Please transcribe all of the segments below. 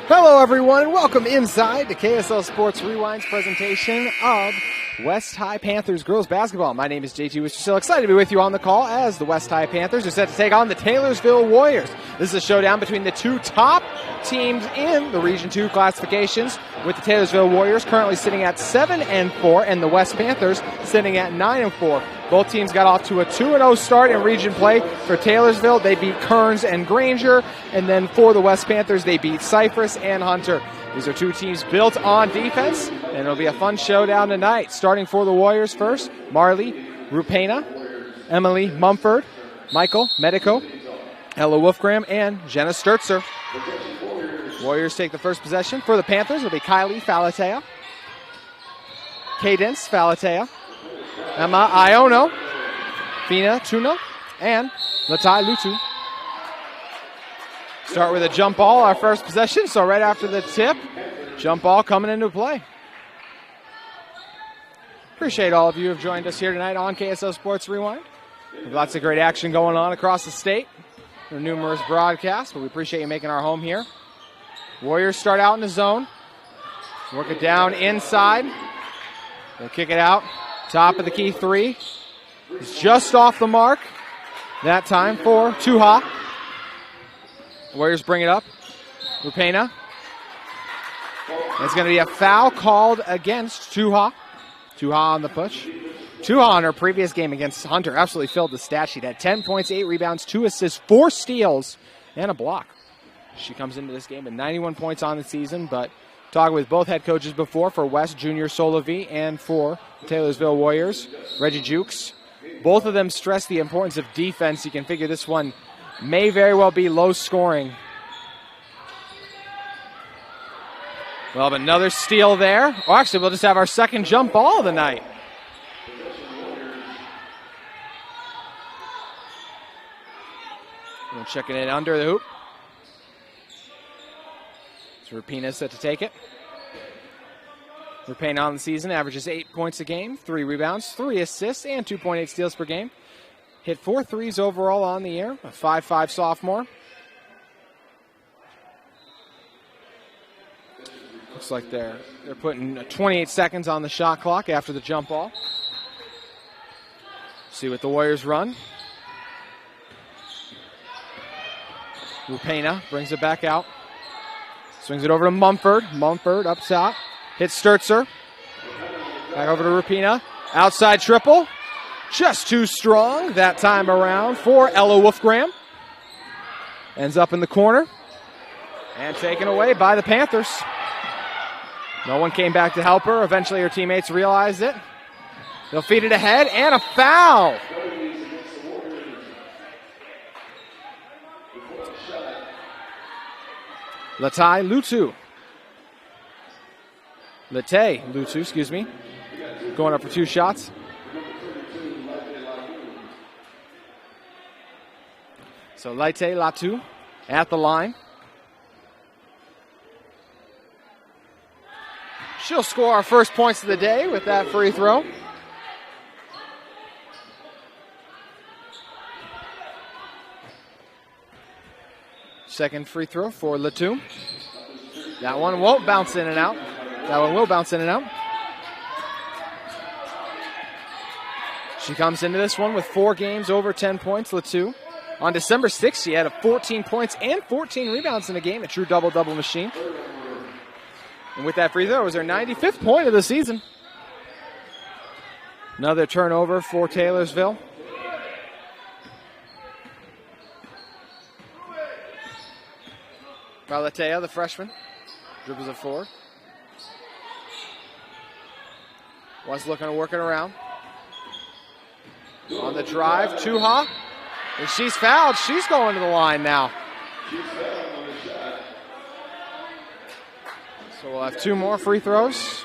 Hello, everyone, and welcome inside the KSL Sports Rewind's presentation of West High Panthers girls basketball. My name is JT Wister. Still excited to be with you on the call as the West High Panthers are set to take on the Taylorsville Warriors. This is a showdown between the two top teams in the Region 2 classifications, with the Taylorsville Warriors currently sitting at 7-4 and the West Panthers sitting at 9-4. Both teams got off to a 2-0 start in region play. For Taylorsville, they beat Kearns and Granger, and then for the West Panthers, they beat Cypress and Hunter. These are two teams built on defense, and it'll be a fun showdown tonight. Starting for the Warriors first, Marley Rupena, Emily Mumford, Michael Medico, Ella Wolfgram, and Jenna Sturtzer. Warriors take the first possession. For the Panthers, it'll be Kylie Falatea, Cadence Falatea, Emma Iono, Fina Tuna, and Latai Lutu. Start with a jump ball, our first possession. So right after the tip, jump ball coming into play. Appreciate all of you who have joined us here tonight on KSL Sports Rewind. We have lots of great action going on across the state. There are numerous broadcasts, but we appreciate you making our home here. Warriors start out in the zone. Work it down inside. They'll kick it out. Top of the key three. It's just off the mark. That time for Tuha. Warriors bring it up. Rupena. It's going to be a foul called against Tuha. Tuha on the push. Tuha on her previous game against Hunter absolutely filled the stat sheet. Had 10 points, 8 rebounds, 2 assists, 4 steals, and a block. She comes into this game with 91 points on the season, but talking with both head coaches before for West Junior Solovi and for Taylorsville Warriors, Reggie Jukes. Both of them stress the importance of defense. You can figure this one may very well be low scoring. We'll have another steal there. Well, actually, we'll just have our second jump ball of the night. We'll check it in under the hoop. So Rupena set to take it. Rupena on the season averages 8 points a game, 3 rebounds, 3 assists, and 2.8 steals per game. Hit 4 threes overall on the year, a 5'5" sophomore. Looks like they're putting 28 seconds on the shot clock after the jump ball. See what the Warriors run. Rupena brings it back out. Swings it over to Mumford. Mumford up top. Hits Sturtzer. Back over to Rupena. Outside triple. Just too strong that time around for Ella Wolfgram. Ends up in the corner. And taken away by the Panthers. No one came back to help her. Eventually her teammates realized it. They'll feed it ahead, and a foul. Latai Lutu. Latte Lutu, excuse me. Going up for 2 shots. So Laite Latu at the line. She'll score our first points of the day with that free throw. Second free throw for Latu. That one won't bounce in and out. That one will bounce in and out. She comes into this one with 4 games over 10 points, Latu. On December 6th, she had 14 points and 14 rebounds in a game, a true double-double machine. And with that free throw, it was her 95th point of the season. Another turnover for Taylorsville. Valatea, the freshman, dribbles it forward. Was looking to work it around. On the drive, Tuha. And she's fouled. She's going to the line now. So we'll have 2 more free throws.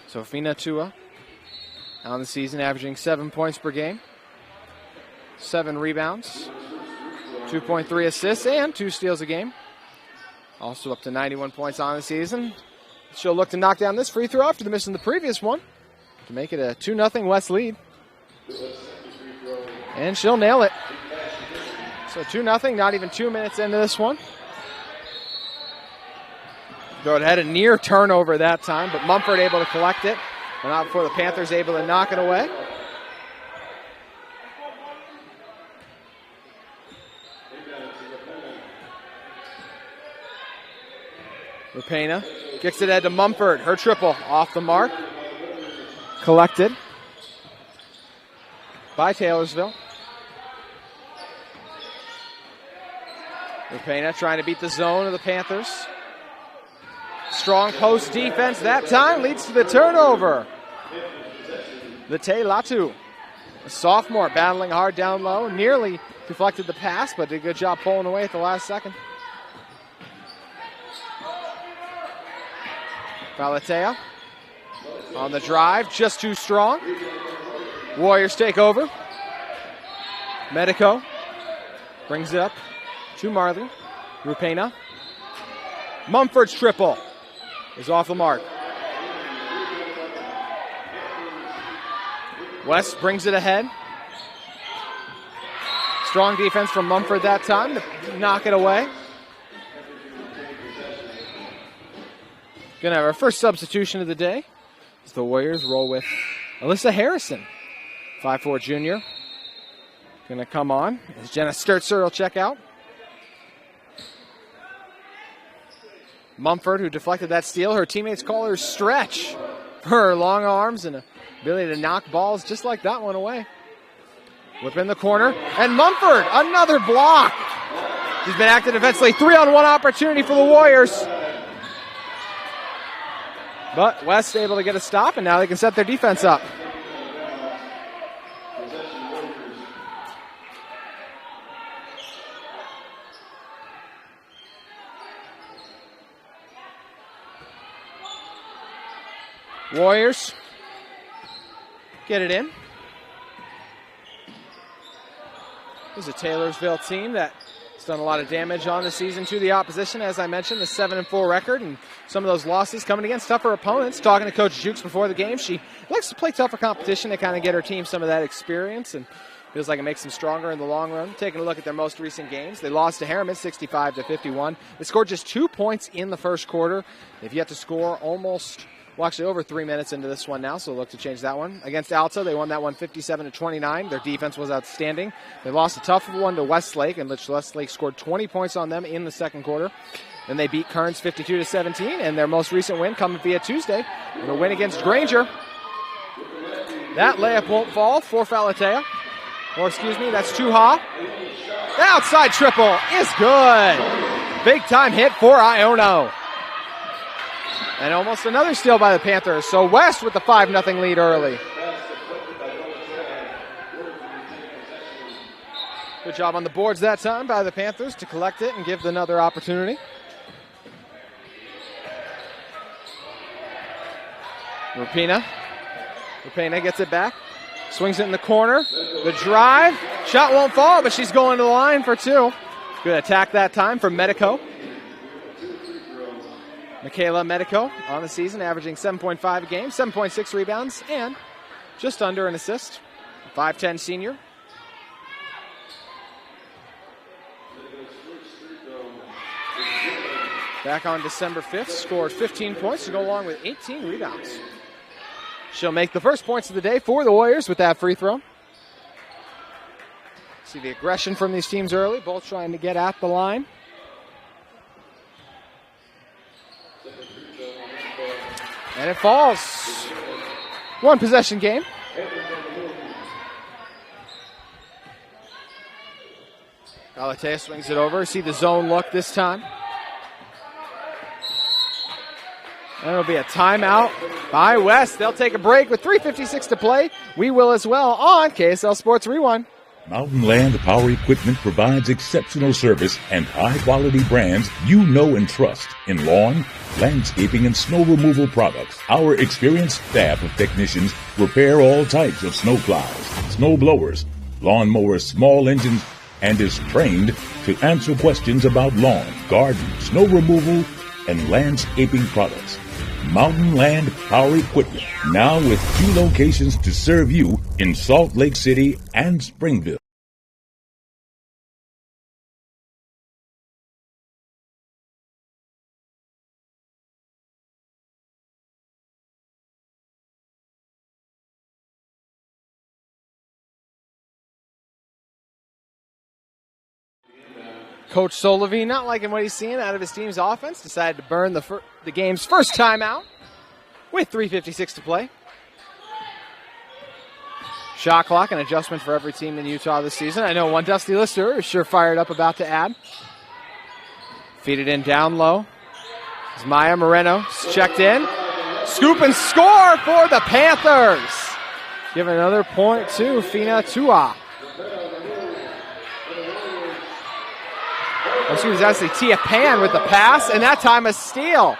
So Fina Tua on the season, averaging 7 points per game, 7 rebounds, 2.3 assists, and 2 steals a game. Also up to 91 points on the season. She'll look to knock down this free throw after missing the previous one to make it a 2-0 West lead. And she'll nail it. So 2-0, not even 2 minutes into this one. Though it had a near turnover that time, but Mumford able to collect it. But not before the Panthers able to knock it away. Rapena kicks it ahead to Mumford. Her triple off the mark. Collected by Taylorsville. Rapena trying to beat the zone of the Panthers. Strong post defense that time leads to the turnover. The Latu, a sophomore, battling hard down low. Nearly deflected the pass, but did a good job pulling away at the last second. Galatea on the drive, just too strong. Warriors take over. Medico brings it up to Marley. Rapena. Mumford's triple is off the mark. West brings it ahead. Strong defense from Mumford that time to knock it away. Gonna have our first substitution of the day as the Warriors roll with Alyssa Harrison, 5'4" junior. Gonna come on as Jenna Sturtzer will check out. Mumford, who deflected that steal, her teammates call her Stretch for her long arms and ability to knock balls just like that one away. Whip in the corner, and Mumford, another block. She's been active defensively. 3-on-1 opportunity for the Warriors. But West able to get a stop, and now they can set their defense up. Warriors get it in. This is a Taylorsville team that has done a lot of damage on the season to the opposition. As I mentioned, the 7-4 record and some of those losses coming against tougher opponents. Talking to Coach Jukes before the game, she likes to play tougher competition to kind of get her team some of that experience, and feels like it makes them stronger in the long run. Taking a look at their most recent games, they lost to Harriman 65-51. They scored just 2 points in the first quarter. They've yet to score actually over 3 minutes into this one now, so look to change that one. Against Alta, they won that one 57-29. Their defense was outstanding. They lost a tough one to Westlake, in which Westlake scored 20 points on them in the second quarter. Then they beat Kearns 52-17, and their most recent win coming via Tuesday, and a win against Granger. That layup won't fall for Falatea. Or excuse me, that's Tuha. The outside triple is good. Big time hit for Iono. And almost another steal by the Panthers. So West with the 5-0 lead early. Good job on the boards that time by the Panthers to collect it and give another opportunity. Rapena gets it back. Swings it in the corner. The drive. Shot won't fall, but she's going to the line for two. Good attack that time from Medico. Michaela Medico on the season, averaging 7.5 a game, 7.6 rebounds, and just under an assist. 5'10" senior. Back on December 5th, scored 15 points to go along with 18 rebounds. She'll make the first points of the day for the Warriors with that free throw. See the aggression from these teams early, both trying to get at the line. And it falls. One possession game. Galatea swings it over. See the zone look this time. And it'll be a timeout by West. They'll take a break with 3:56 to play. We will as well on KSL Sports Rewind. Mountain Land Power Equipment provides exceptional service and high-quality brands you know and trust in lawn, landscaping, and snow removal products. Our experienced staff of technicians repair all types of snow plows, snow blowers, lawn mowers, small engines, and is trained to answer questions about lawn, garden, snow removal, and landscaping products. Mountain Land Power Equipment, now with 2 locations to serve you in Salt Lake City and Springville. Coach Solovey, not liking what he's seeing out of his team's offense, decided to burn the game's first timeout with 3:56 to play. Shot clock, an adjustment for every team in Utah this season. I know one Dusty Lister is sure fired up about to add. Feed it in down low. As Maya Moreno checked in. Scoop and score for the Panthers. Give another point to Fina Tua. She was actually Tia Pan with the pass, and that time a steal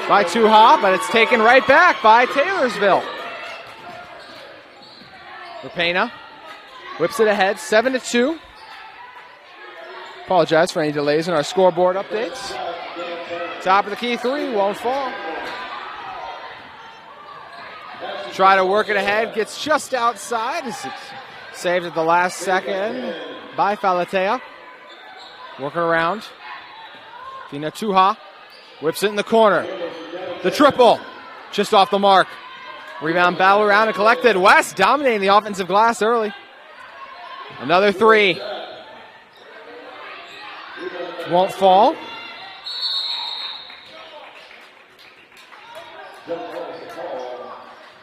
by Tuha, but it's taken right back by Taylorsville. Rapena whips it ahead, 7-2. Apologize for any delays in our scoreboard updates. Top of the key three, won't fall. Try to work it ahead, gets just outside. It's saved at the last second by Falatea. Working around. Fina Tuha whips it in the corner. The triple, just off the mark. Rebound battle around and collected. West dominating the offensive glass early. Another three. Won't fall.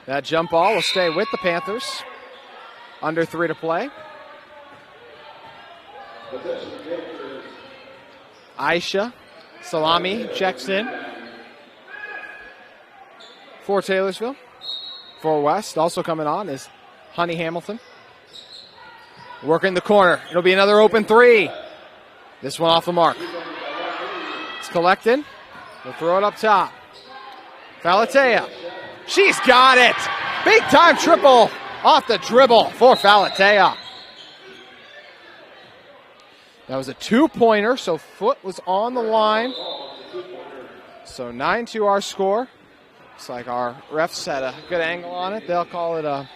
That jump ball will stay with the Panthers. Under 3 to play. Aisha Salami checks in for Taylorsville. For West, also coming on is Honey Hamilton. Working the corner. It'll be another open three. This one off the mark. It's collected. We'll throw it up top. Falatea. She's got it. Big time triple off the dribble for Falatea. That was a 2-pointer, so foot was on the line. So 9-2 our score. Looks like our refs had a good angle on it. They'll call it a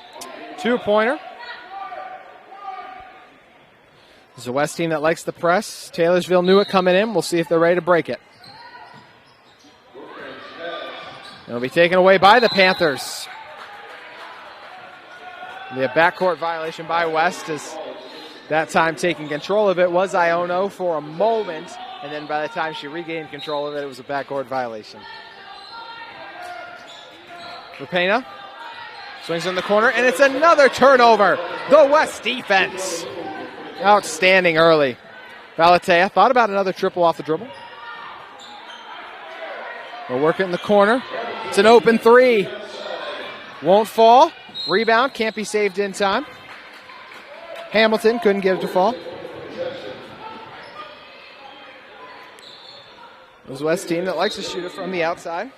2-pointer. This is a West team that likes the press. Taylorsville knew it coming in. We'll see if they're ready to break it. It'll be taken away by the Panthers. The backcourt violation by West is that time taking control of it was Iono for a moment, and then by the time she regained control of it, it was a backcourt violation. Rapena swings in the corner, and it's another turnover. The West defense. Outstanding early. Falatea thought about another triple off the dribble. We'll work it in the corner. It's an open three. Won't fall. Rebound can't be saved in time. Hamilton couldn't get it to fall. It was West team that likes to shoot it from the outside.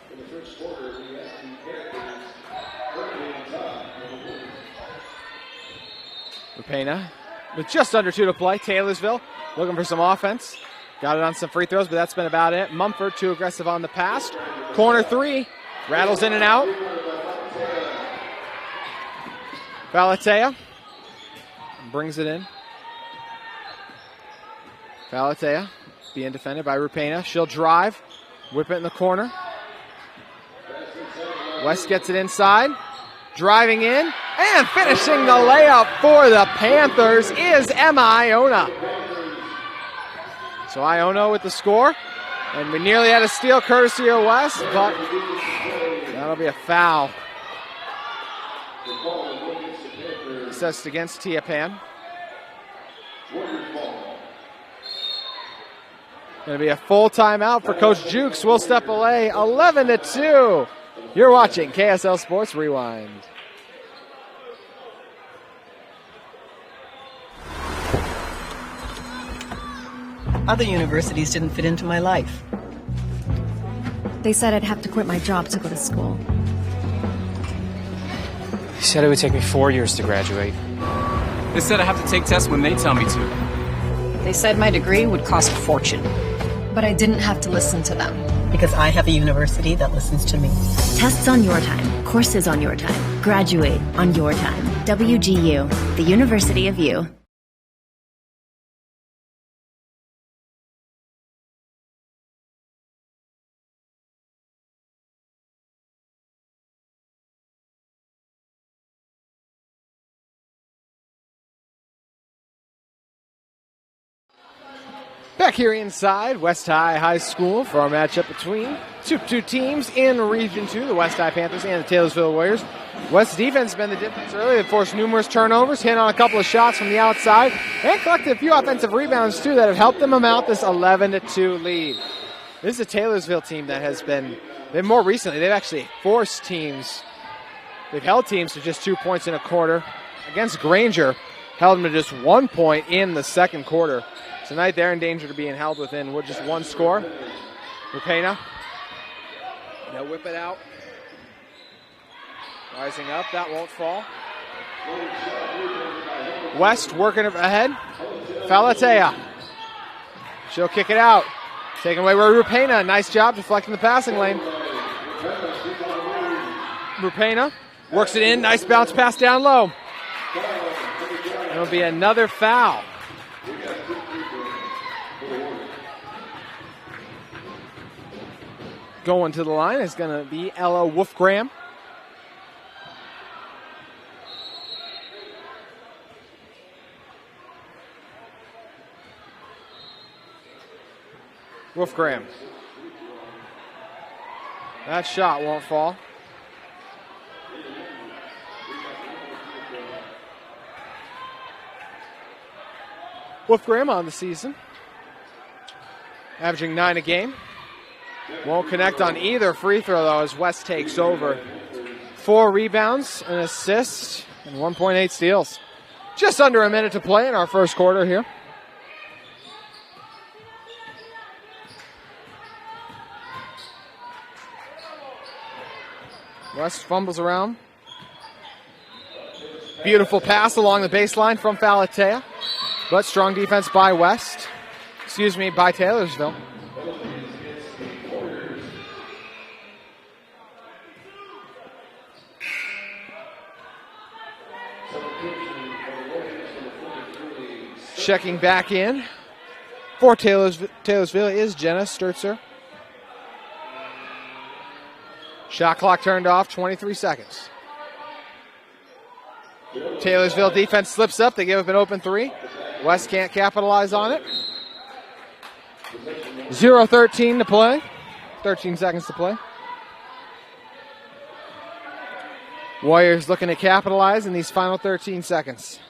Rapena with just under 2 to play. Taylorsville looking for some offense. Got it on some free throws, but that's been about it. Mumford too aggressive on the pass. Corner three. Rattles in and out. Falatea brings it in. Falatea being defended by Rapena. She'll drive. Whip it in the corner. West gets it inside. Driving in. And finishing the layup for the Panthers is Emma Iona. So Iona with the score. And we nearly had a steal courtesy of West, but that'll be a foul. Assessed against Tia Pan. Going to be a full timeout for Coach Jukes. We'll step away 11-2. You're watching KSL Sports Rewind. Other universities didn't fit into my life. They said I'd have to quit my job to go to school. They said it would take me 4 years to graduate. They said I have to take tests when they tell me to. They said my degree would cost a fortune. But I didn't have to listen to them. Because I have a university that listens to me. Tests on your time, courses on your time, graduate on your time. WGU, the University of You. Back here inside West High School for our matchup between two teams in Region 2, the West High Panthers and the Taylorsville Warriors. West's defense has been the difference early. They've forced numerous turnovers, hit on a couple of shots from the outside, and collected a few offensive rebounds, too, that have helped them amount this 11-2 lead. This is a Taylorsville team that has been, more recently, they've actually forced teams, they've held teams to just 2 points in a quarter. Against Granger, held them to just 1 point in the second quarter. Tonight they're in danger of being held within just one score. Rupena, they'll whip it out. Rising up, that won't fall. West working ahead. Falatea. She'll kick it out. Taken away by Rupena. Nice job deflecting the passing lane. Rupena works it in. Nice bounce pass down low. It'll be another foul. Going to the line is going to be Ella Wolfgram. Wolfgram. That shot won't fall. Wolfgram on the season, averaging 9 a game. Won't connect on either free throw, though, as West takes over. 4 rebounds, an assist, and 1.8 steals. Just under a minute to play in our first quarter here. West fumbles around. Beautiful pass along the baseline from Falatea, but strong defense by West. By Taylorsville. Checking back in for Taylorsville is Jenna Sturtzer. Shot clock turned off, 23 seconds. Taylorsville defense slips up. They give up an open 3. West can't capitalize on it. 0-13 to play. 13 seconds to play. Warriors looking to capitalize in these final 13 seconds.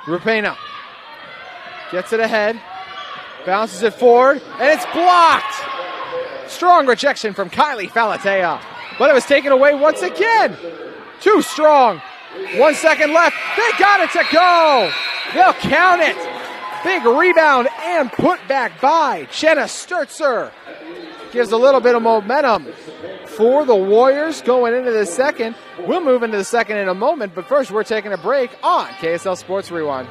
Rupena gets it ahead. Bounces it forward, and it's blocked. Strong rejection from Kylie Falatea, but it was taken away once again. Too strong. 1 second left. They got it to go. They'll count it. Big rebound and put back by Jenna Sturtzer. Gives a little bit of momentum for the Warriors going into the second. We'll move into the second in a moment, but first we're taking a break on KSL Sports Rewind.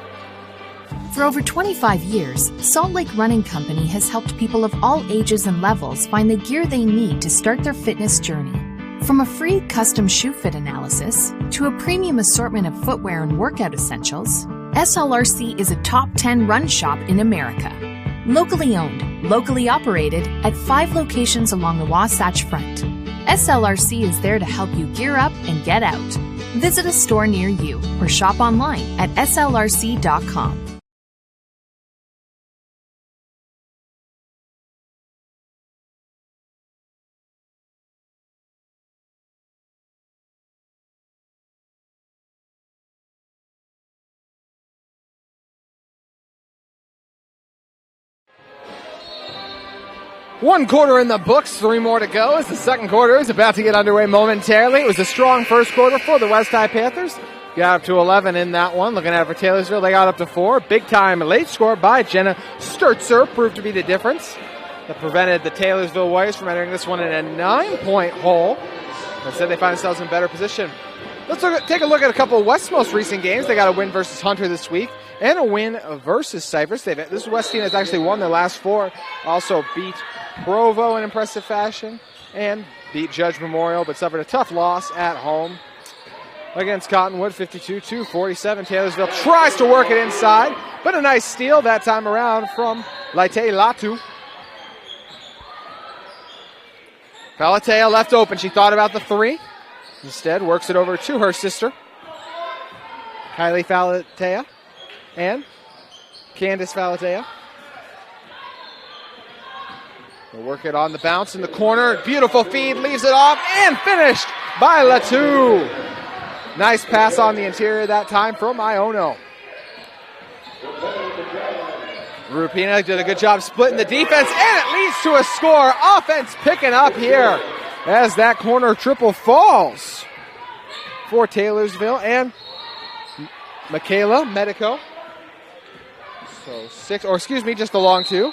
For over 25 years, Salt Lake Running Company has helped people of all ages and levels find the gear they need to start their fitness journey. From a free custom shoe fit analysis to a premium assortment of footwear and workout essentials, SLRC is a top 10 run shop in America. Locally owned, locally operated at 5 locations along the Wasatch Front. SLRC is there to help you gear up and get out. Visit a store near you or shop online at slrc.com. One quarter in the books, 3 more to go as the second quarter is about to get underway momentarily. It was a strong first quarter for the West High Panthers. Got up to 11 in that one. Looking at it for Taylorsville, they got up to 4. Big time late score by Jenna Sturtzer proved to be the difference that prevented the Taylorsville Warriors from entering this one in a 9-point hole. Instead, they find themselves in better position. Let's take a look at a couple of West's most recent games. They got a win versus Hunter this week and a win versus Cypress. This West team has actually won their last 4. Also beat Provo in impressive fashion and beat Judge Memorial, but suffered a tough loss at home against Cottonwood, 52-47. Taylorsville tries to work it inside, but a nice steal that time around from Laite Latu. Falatea left open. She thought about the 3. Instead, works it over to her sister, Kylie Falatea, and Candace Valatea. They'll work it on the bounce in the corner. Beautiful feed, leaves it off, and finished by Latu. Nice pass on the interior that time from Iono. Rupina did a good job splitting the defense, and it leads to a score. Offense picking up here as that corner triple falls for Taylorsville and Michaela Medico. So just the long two.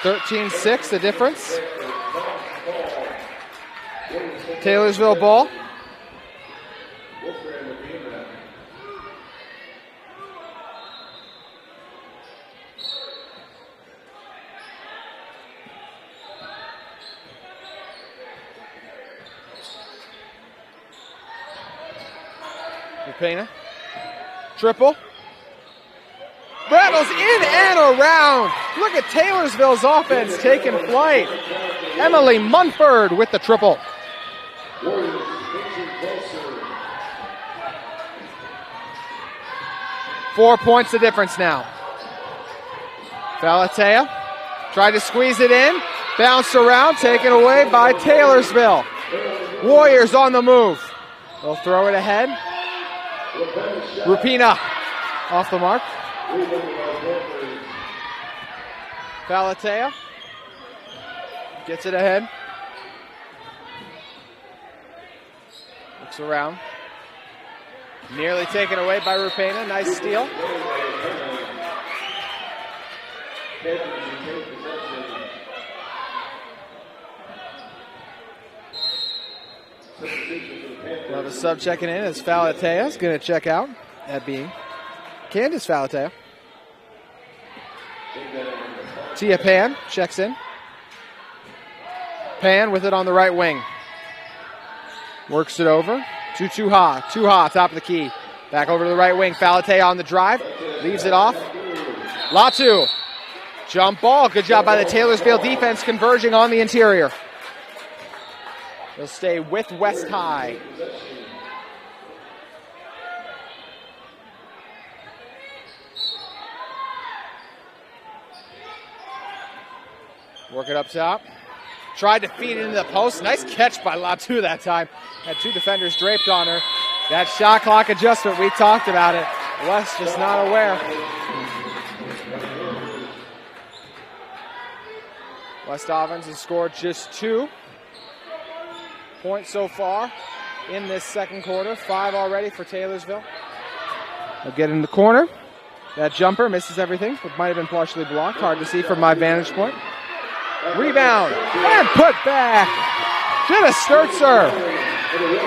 13-6, the difference. Taylorsville ball. Rupena. Triple. Rattles in and around. Look at Taylorsville's offense taking flight. Emily Munford with the triple. Four points the difference now. Valatea tried to squeeze it in. Bounced around, taken away by Taylorsville. Warriors on the move. They'll throw it ahead. Rupina off the mark. Valatea gets it ahead. Looks around. Nearly taken away by Rupena. Nice steal. Well, the sub checking in is Valatea is going to check out. That being Candace Valatea. Tia Pan checks in. Pan with it on the right wing. Works it over to Tuha, top of the key. Back over to the right wing. Valatea on the drive. Leaves it off. Latu. Jump ball. Good job by the Taylorsville defense converging on the interior. They'll stay with West High. Work it up top. Tried to feed it into the post. Nice catch by Latu that time. Had two defenders draped on her. That shot clock adjustment, we talked about it. West just not aware. West Ovens has scored just 2 points so far in this second quarter. 5 already for Taylorsville. They'll get in the corner. That jumper misses everything. It might have been partially blocked. Hard to see from my vantage point. Rebound and put back. Jenna Sturtzer.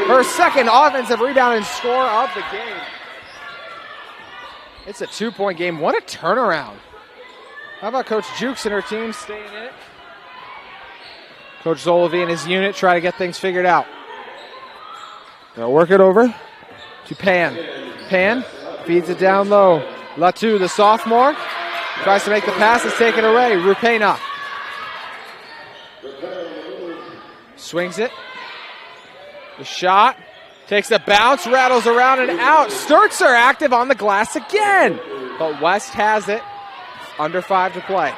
Her second offensive rebound and score of the game. It's a 2-point game. What a turnaround. How about Coach Jukes and her team staying in it? Coach Zolovi and his unit try to get things figured out. They'll work it over to Pan. Pan feeds it down low. Latu, the sophomore, tries to make the pass. It's taken away. Rupena swings it. The shot. Takes a bounce. Rattles around and out. Sturtzer active on the glass again. But West has it. Under 5 to play.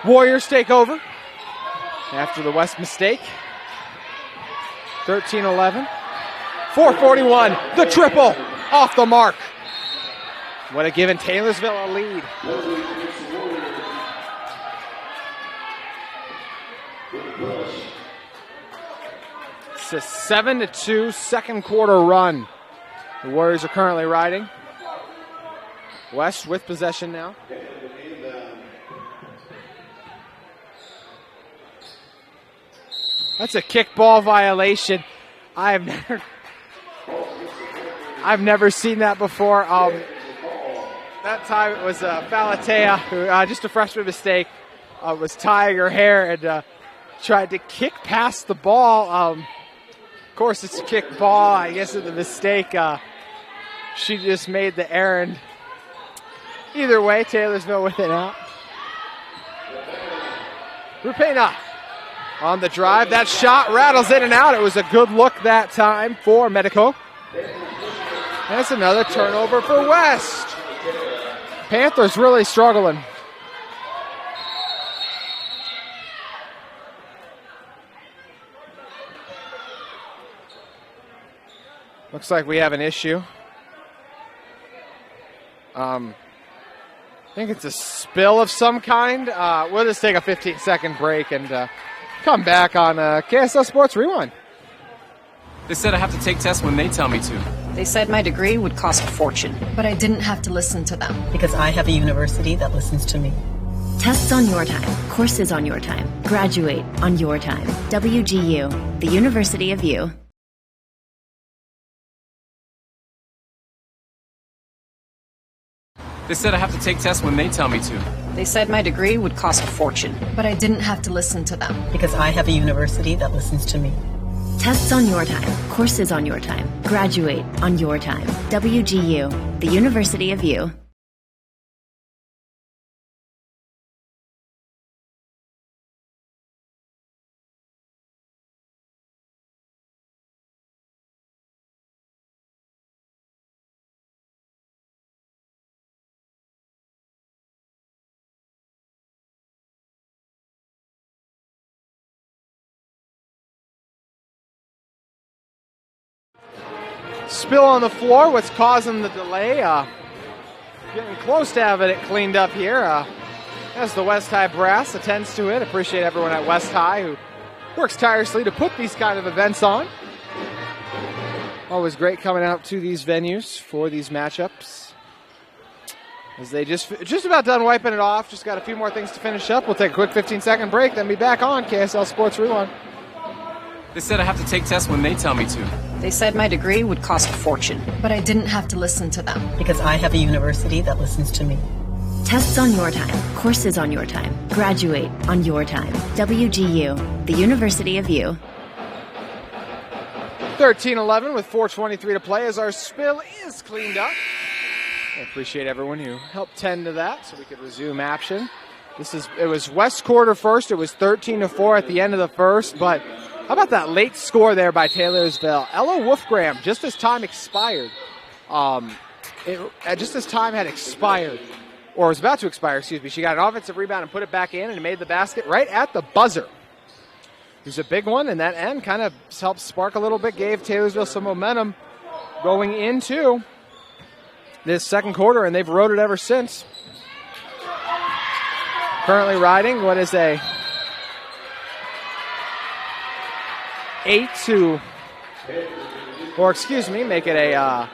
Warriors take over after the West mistake. 13-11. 4:41. The triple off the mark. Would have given Taylorsville a lead. It's a 7-2 second quarter run. The Warriors are currently riding. West with possession now. That's a kickball violation. I've never seen that before. That time it was Valatea, who just a freshman mistake, was tying her hair and tried to kick past the ball. course, it's a kick ball. I guess it's a mistake. She just made the errand. Either way, Taylorsville with it out. Rupena on the drive. That shot rattles in and out. It was a good look that time for Medico. That's another turnover for West. Panthers really struggling. Looks like we have an issue. I think it's a spill of some kind. We'll just take a 15-second break and come back on KSL Sports Rewind. They said I have to take tests when they tell me to. They said my degree would cost a fortune. But I didn't have to listen to them. Because I have a university that listens to me. Tests on your time, courses on your time, graduate on your time. WGU, the University of You. They said I have to take tests when they tell me to. They said my degree would cost a fortune. But I didn't have to listen to them. Because I have a university that listens to me. Tests on your time, courses on your time, graduate on your time. WGU, the University of You. Spill on the floor, what's causing the delay? Getting close to having it cleaned up here. As the West High brass attends to it. Appreciate everyone at West High who works tirelessly to put these kind of events on. Always great coming out to these venues for these matchups. As they just about done wiping it off. Just got a few more things to finish up. We'll take a quick 15-second break, then be back on KSL Sports Rewind. They said I have to take tests when they tell me to. They said my degree would cost a fortune. But I didn't have to listen to them. Because I have a university that listens to me. Tests on your time, courses on your time, graduate on your time. WGU, the University of You. 13-11 with 4:23 to play as our spill is cleaned up. I appreciate everyone who helped tend to that so we could resume action. It was West quarter first. It was 13-4 at the end of the first, but how about that late score there by Taylorsville? Ella Wolfgram, just as time expired, just as time had expired, or was about to expire, excuse me, she got an offensive rebound and put it back in and made the basket right at the buzzer. It was a big one, and that end kind of helped spark a little bit, gave Taylorsville some momentum going into this second quarter, and they've rode it ever since. Currently riding what is a 8-2, or excuse me, make it a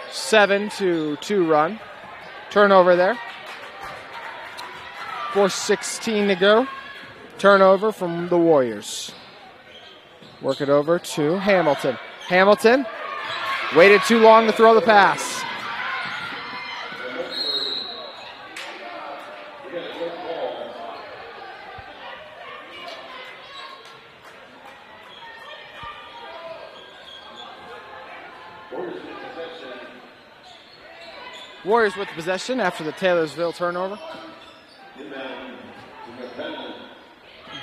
7-2 run. Turnover there. 4:16 to go. Turnover from the Warriors. Work it over to Hamilton. Hamilton waited too long to throw the pass. Warriors with the possession after the Taylorsville turnover.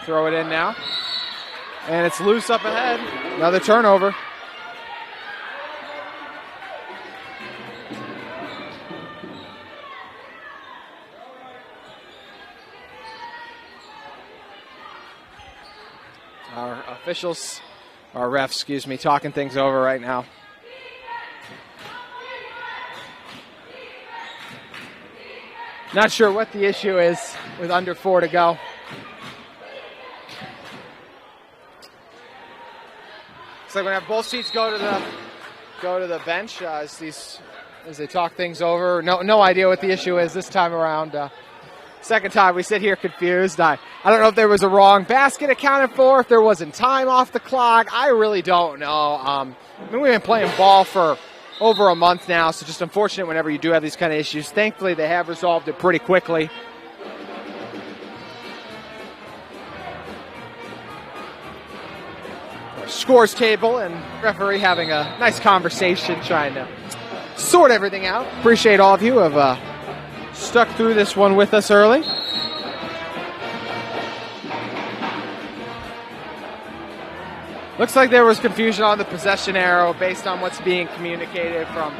Throw it in now. And it's loose up ahead. Another turnover. Our officials, our refs, excuse me, talking things over right now. Not sure what the issue is with under 4 to go. Looks like we're gonna have both seats go to the bench as they talk things over. No idea what the issue is this time around. Second time we sit here confused. I don't know if there was a wrong basket accounted for, if there wasn't time off the clock. I really don't know. We've been playing ball for over a month now, so just unfortunate whenever you do have these kind of issues. Thankfully, they have resolved it pretty quickly. scores table and referee having a nice conversation trying to sort everything out. Appreciate all of you who have stuck through this one with us early. Looks like there was confusion on the possession arrow based on what's being communicated from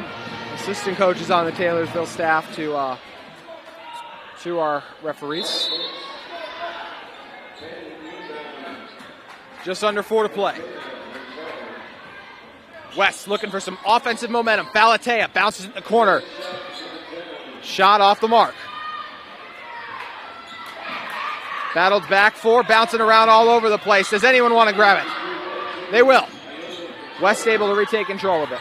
assistant coaches on the Taylorsville staff to our referees. Just under 4 to play. West looking for some offensive momentum. Falatea bounces in the corner. Shot off the mark. Battled back 4, bouncing around all over the place. Does anyone want to grab it? They will. West able to retake control of it.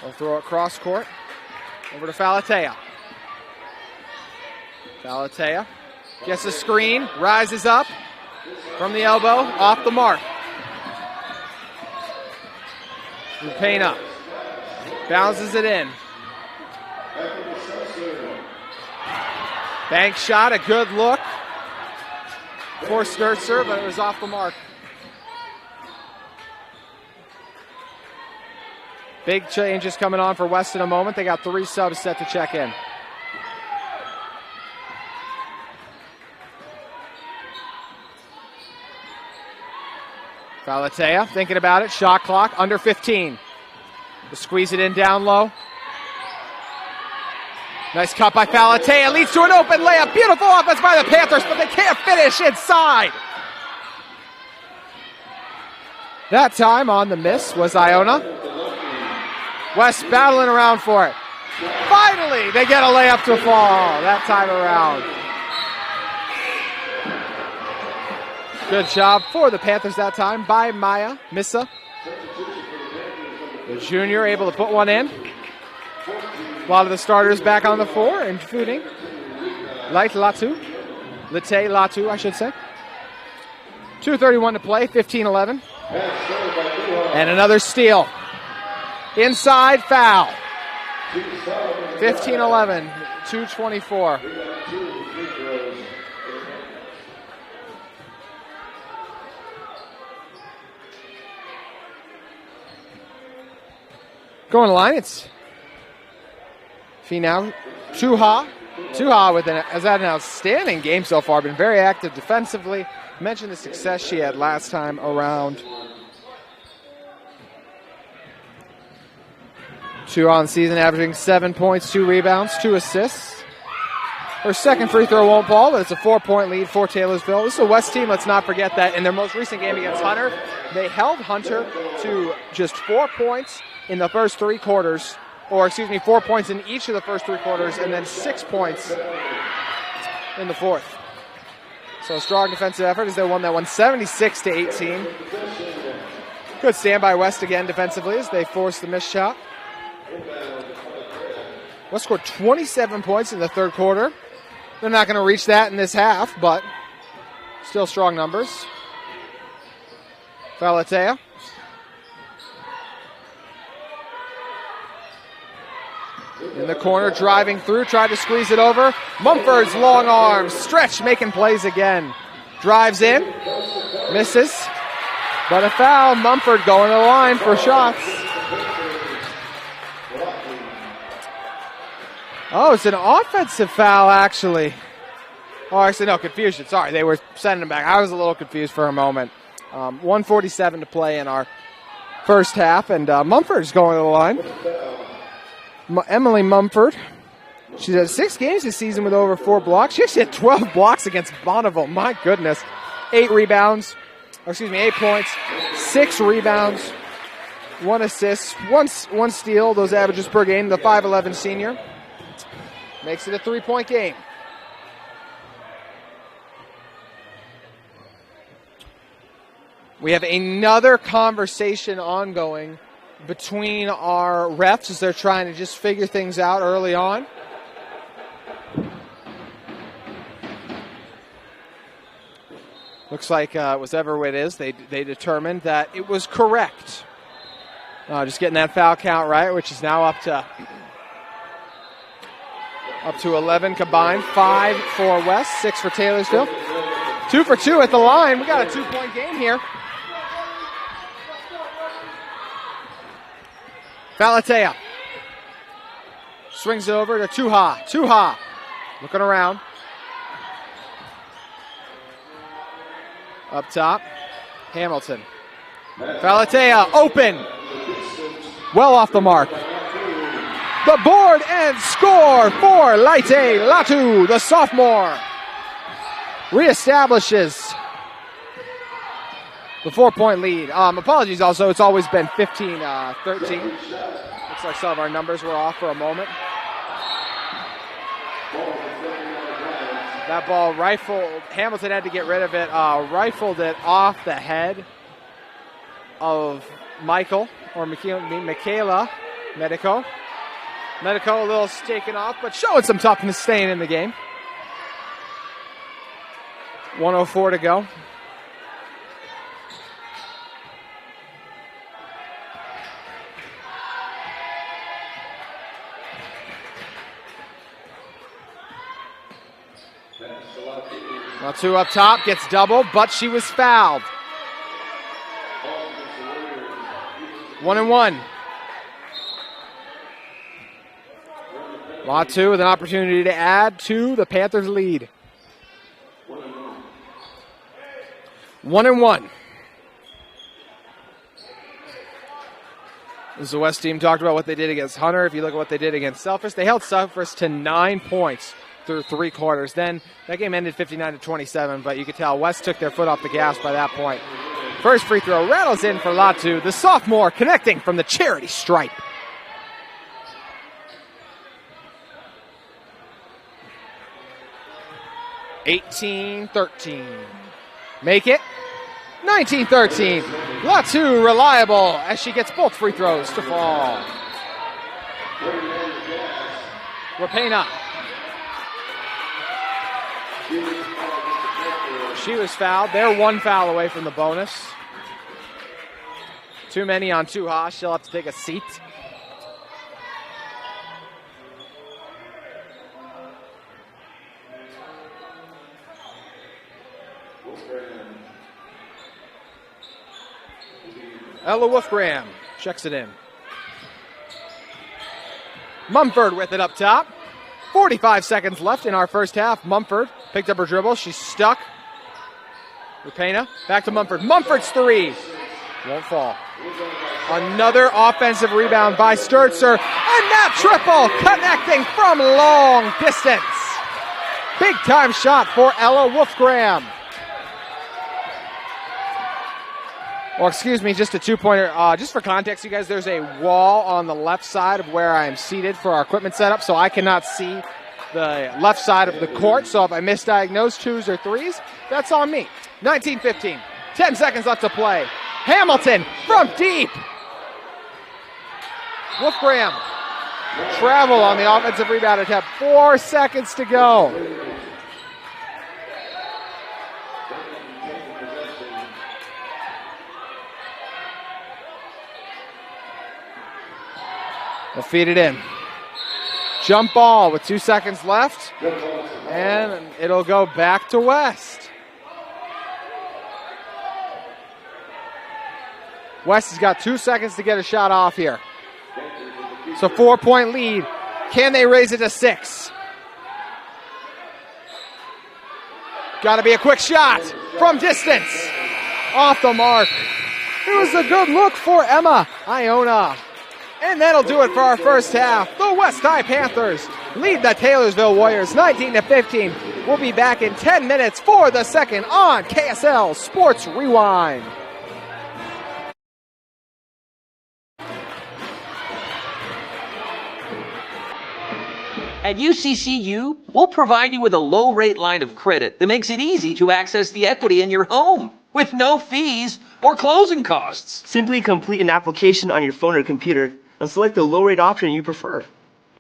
They'll throw it cross court. Over to Falatea. Falatea gets a screen, rises up from the elbow, off the mark. Rupena bounces it in. Bank shot, a good look for Sturzer, but it was off the mark. Big changes coming on for West in a moment. They got 3 subs set to check in. Falatea thinking about it. Shot clock under 15. To squeeze it in down low. Nice cut by Falatea. Leads to an open layup. Beautiful offense by the Panthers, but they can't finish inside. That time on the miss was Iona. West battling around for it. Finally, they get a layup to fall that time around. Good job for the Panthers that time by Maya Missa. The junior able to put one in. A lot of the starters back on the floor, including Late Latu, I should say. 2:31 to play, 15-11. And another steal. Inside foul. 15-11, 2:24. Going to line, it's Finau Tuha. Tuha has had an outstanding game so far, been very active defensively. Mentioned the success she had last time around. 2 on season, averaging 7 points, 2 rebounds, 2 assists. Her second free throw won't fall, but it's a 4-point lead for Taylorsville. This is a West team, let's not forget that. In their most recent game against Hunter, they held Hunter to just 4 points in the first 3 quarters, 4 points in each of the first 3 quarters, and then 6 points in the fourth. So a strong defensive effort as they won that one 76-18. Good stand by West again defensively as they forced the missed shot. West scored 27 points in the third quarter. They're not going to reach that in this half, but still strong numbers. Falatea. In the corner, driving through, tried to squeeze it over. Mumford's long arms, stretch, making plays again. Drives in, misses, but a foul. Mumford going to the line for shots. Oh, it's an offensive foul, actually. Oh, actually, no, confusion. Sorry, they were sending him back. I was a little confused for a moment. 1:47 to play in our first half, and Mumford's going to the line. Emily Mumford. She's had 6 games this season with over 4 blocks. She actually had 12 blocks against Bonneville. My goodness. 8 points, 6 rebounds, 1 assist, 1 steal. Those averages per game. The 5'11 senior makes it a 3-point game. We have another conversation ongoing between our refs as they're trying to just figure things out early on. Looks like whatever it is, they determined that it was correct. Just getting that foul count right, which is now up to 11 combined. 5 for West, 6 for Taylorsville. 2 for 2 at the line. We got a 2-point game here. Falatea swings over to Tuha. Tuha looking around. Up top, Hamilton. Falatea open. Well off the mark. The board and score for Laite Latu, the sophomore. Reestablishes the 4-point lead. Apologies also, it's always been 15-13. Looks like some of our numbers were off for a moment. That ball rifled, Hamilton had to get rid of it, rifled it off the head of Michaela Medico. Medico a little taken off, but showing some toughness, staying in the game. 1:04 to go. Latu up top, gets doubled, but she was fouled. 1-1. Latu with an opportunity to add to the Panthers' lead. 1-1. As the West team talked about what they did against Hunter, if you look at what they did against Selfridge, they held Selfridge to 9 points through 3 quarters. Then that game ended 59-27, but you could tell West took their foot off the gas by that point. First free throw rattles in for Latu, the sophomore connecting from the charity stripe. 18-13. Make it 19-13. Latu reliable as she gets both free throws to fall. Rapena. She was fouled. They're 1 foul away from the bonus. Too many on Tuha. She'll have to take a seat. Ella Wolfgram checks it in. Mumford with it up top. 45 seconds left in our first half. Mumford picked up her dribble. She's stuck. Rapena back to Mumford. Mumford's 3. Won't fall. Another offensive rebound by Sturzer. And that triple connecting from long distance. Big time shot for Ella Wolfgram. Or excuse me, just a 2-pointer. Just for context, you guys, there's a wall on the left side of where I am seated for our equipment setup, so I cannot see the left side of the court. So if I misdiagnose 2s or 3s, that's on me. 19-15. 10 seconds left to play. Hamilton from deep. Wolfgram travel on the offensive rebound attempt. 4 seconds to go. They'll feed it in. Jump ball with 2 seconds left. And it'll go back to West. West has got 2 seconds to get a shot off here. So 4-point lead. Can they raise it to 6? Got to be a quick shot from distance. Off the mark. It was a good look for Emma Iona. And that'll do it for our first half. The West High Panthers lead the Taylorsville Warriors 19-15. We'll be back in 10 minutes for the second on KSL Sports Rewind. At UCCU, we'll provide you with a low-rate line of credit that makes it easy to access the equity in your home with no fees or closing costs. Simply complete an application on your phone or computer and select the low-rate option you prefer.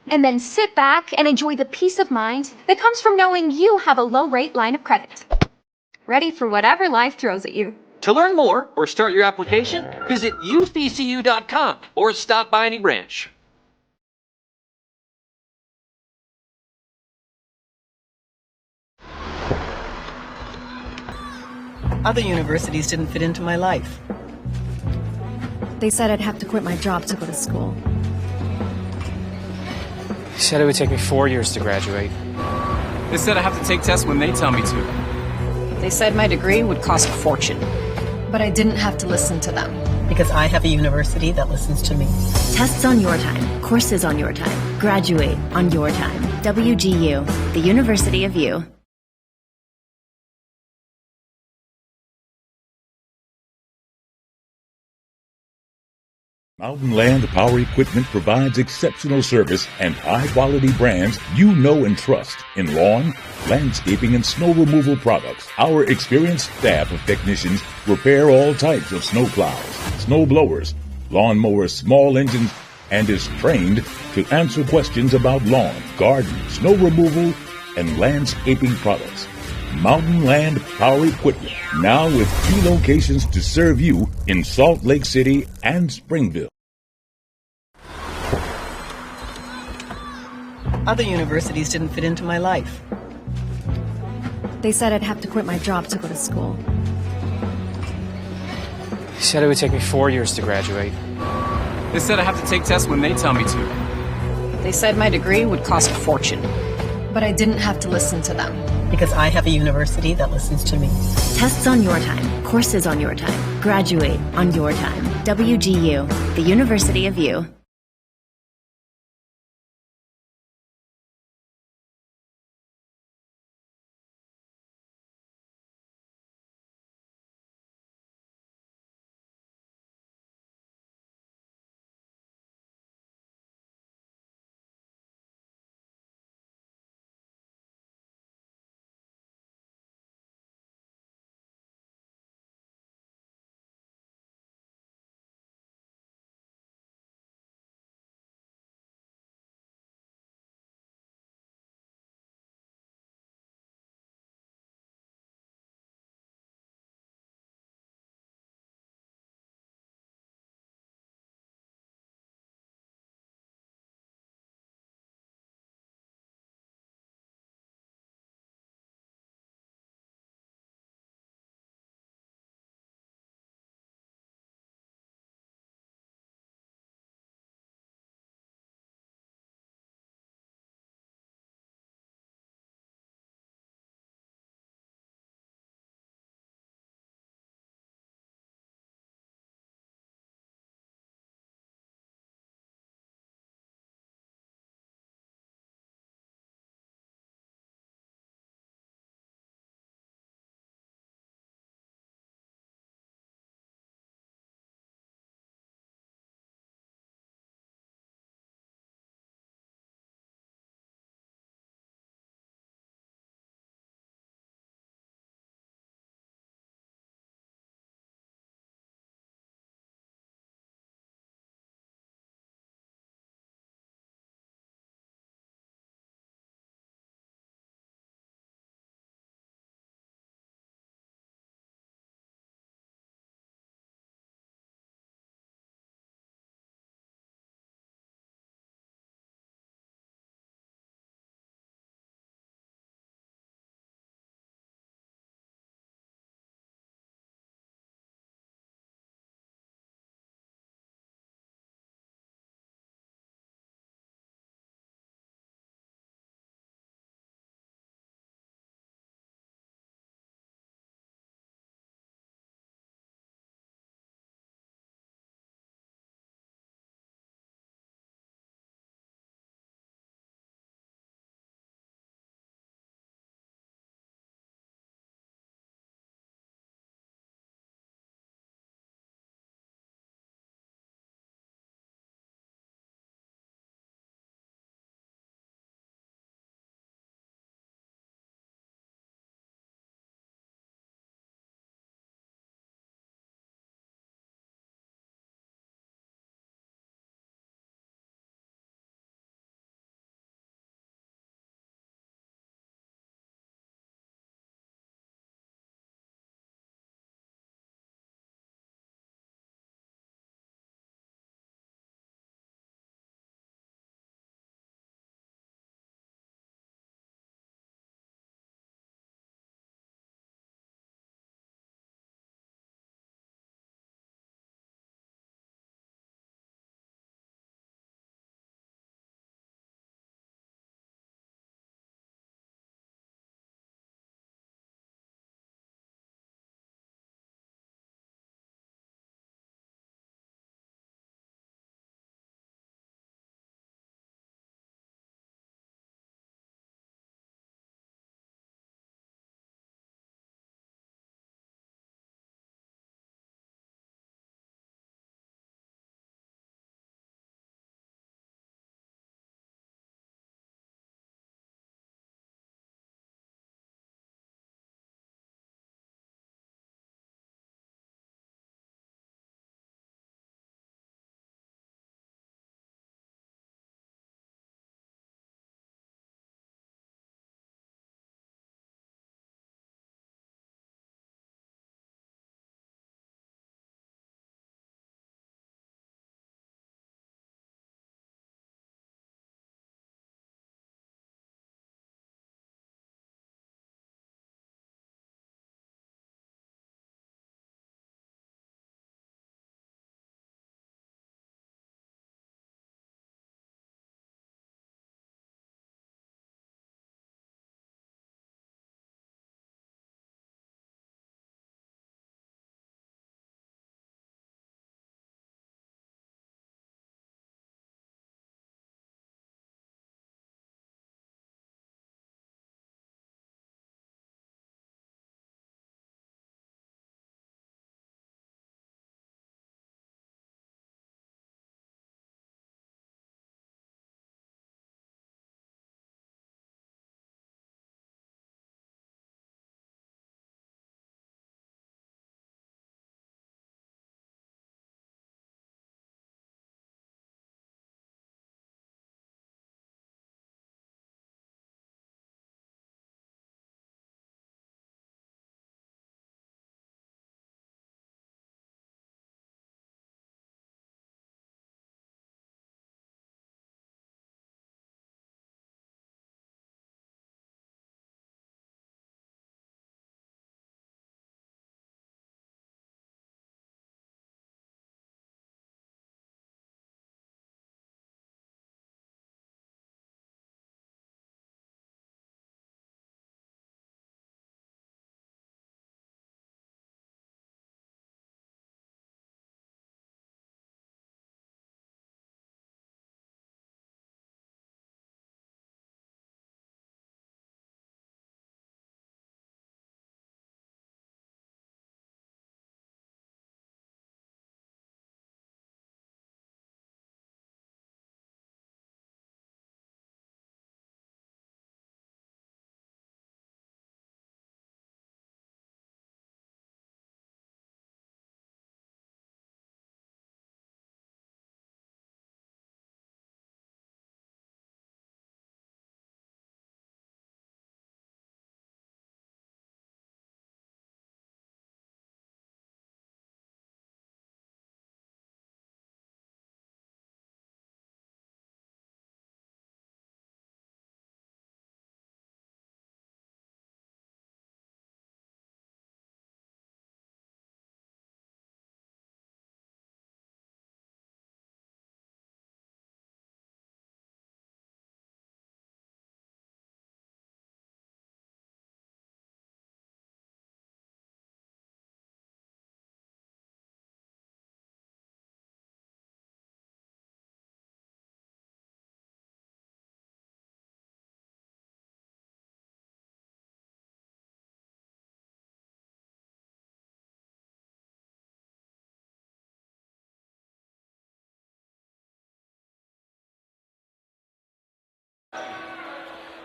And then sit back and enjoy the peace of mind that comes from knowing you have a low-rate line of credit. Ready for whatever life throws at you. To learn more or start your application, visit uccu.com or stop by any branch. Other universities didn't fit into my life. They said I'd have to quit my job to go to school. They said it would take me 4 years to graduate. They said I have to take tests when they tell me to. They said my degree would cost a fortune. But I didn't have to listen to them. Because I have a university that listens to me. Tests on your time, courses on your time. Graduate on your time. WGU, the University of You. Mountain Land Power Equipment provides exceptional service and high-quality brands you know and trust in lawn, landscaping, and snow removal products. Our experienced staff of technicians repair all types of snow plows, snow blowers, lawn mowers, small engines, and is trained to answer questions about lawn, garden, snow removal, and landscaping products. Mountain Land Power Equipment, now with 2 locations to serve you in Salt Lake City and Springville. Other universities didn't fit into my life. They said I'd have to quit my job to go to school. They said it would take me 4 years to graduate. They said I have to take tests when they tell me to. They said my degree would cost a fortune. But I didn't have to listen to them. Because I have a university that listens to me. Tests on your time, courses on your time. Graduate on your time. WGU, the University of You.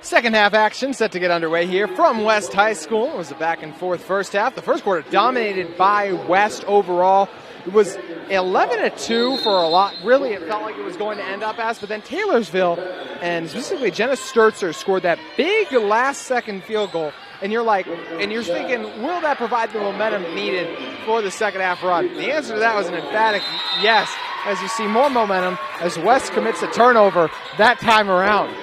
Second half action set to get underway here from West High School. It was a back and forth first half. The first quarter dominated by West overall. It was 11-2 for a lot. Really, it felt like it was going to end up as, but then Taylorsville and specifically Jenna Sturtzer scored that big last-second field goal. And you're thinking, will that provide the momentum needed for the second half run? The answer to that was an emphatic yes, as you see more momentum as West commits a turnover that time around.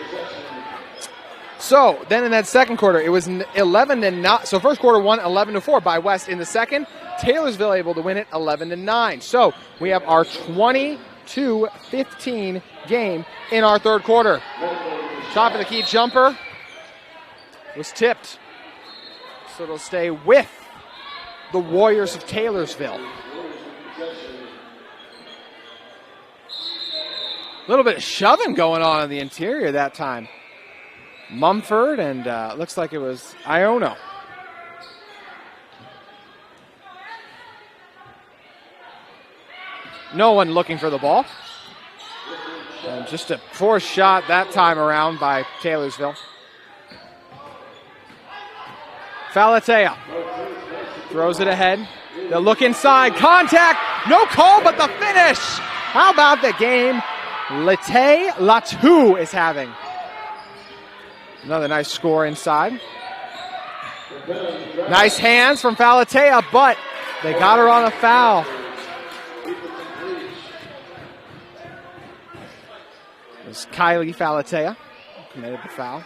So then in that second quarter, it was 11-9. So first quarter won 11-4 by West. In the second, Taylorsville able to win it 11-9. So we have our 22-15 game in our third quarter. Top of the key jumper was tipped. So it'll stay with the Warriors of Taylorsville. A little bit of shoving going on in the interior that time. Mumford and looks like it was Iono. No one looking for the ball. And just a forced shot that time around by Taylorsville. Falatea throws it ahead. They'll look inside. Contact. No call, but the finish. How about the game Lete Latu is having? Another nice score inside. Nice hands from Falatea, but they got her on a foul. It was Kylie Falatea who committed the foul.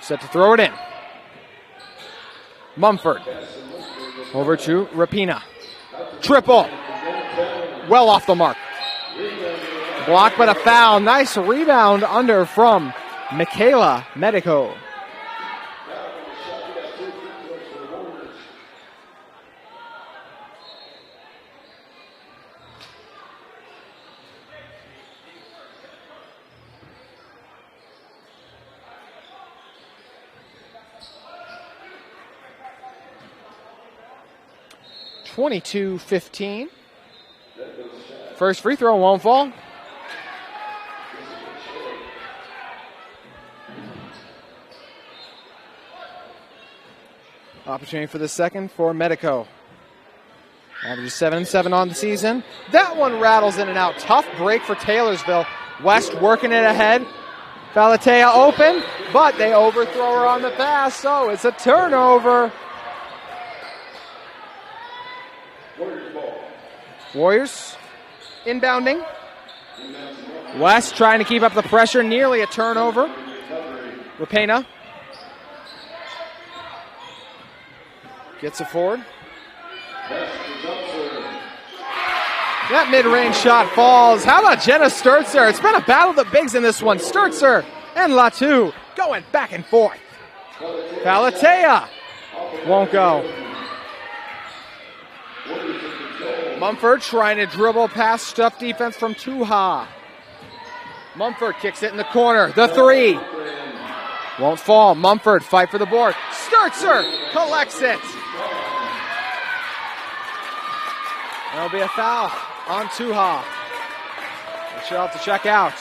Set to throw it in. Mumford. Over to Rapina. Triple. Well off the mark. Blocked, but a foul. Nice rebound under from Michaela Medico. (22-15). First free throw won't fall. Opportunity for the second for Medico. Averages 7-7 on the season. That one rattles in and out. Tough break for Taylorsville. West working it ahead. Falatea open, but they overthrow her on the pass, so it's a turnover. Warriors inbounding. West trying to keep up the pressure. Nearly a turnover. Rapena gets it forward. That mid-range shot falls. How about Jenna Sturtzer? It's been a battle of the bigs in this one. Sturtzer and Latu going back and forth. Falatea won't go. Mumford trying to dribble past stuff defense from Tuha. Mumford kicks it in the corner. The three. Won't fall. Mumford fight for the board. Sturtzer collects it. There'll be a foul on Tuha. She'll have to check out.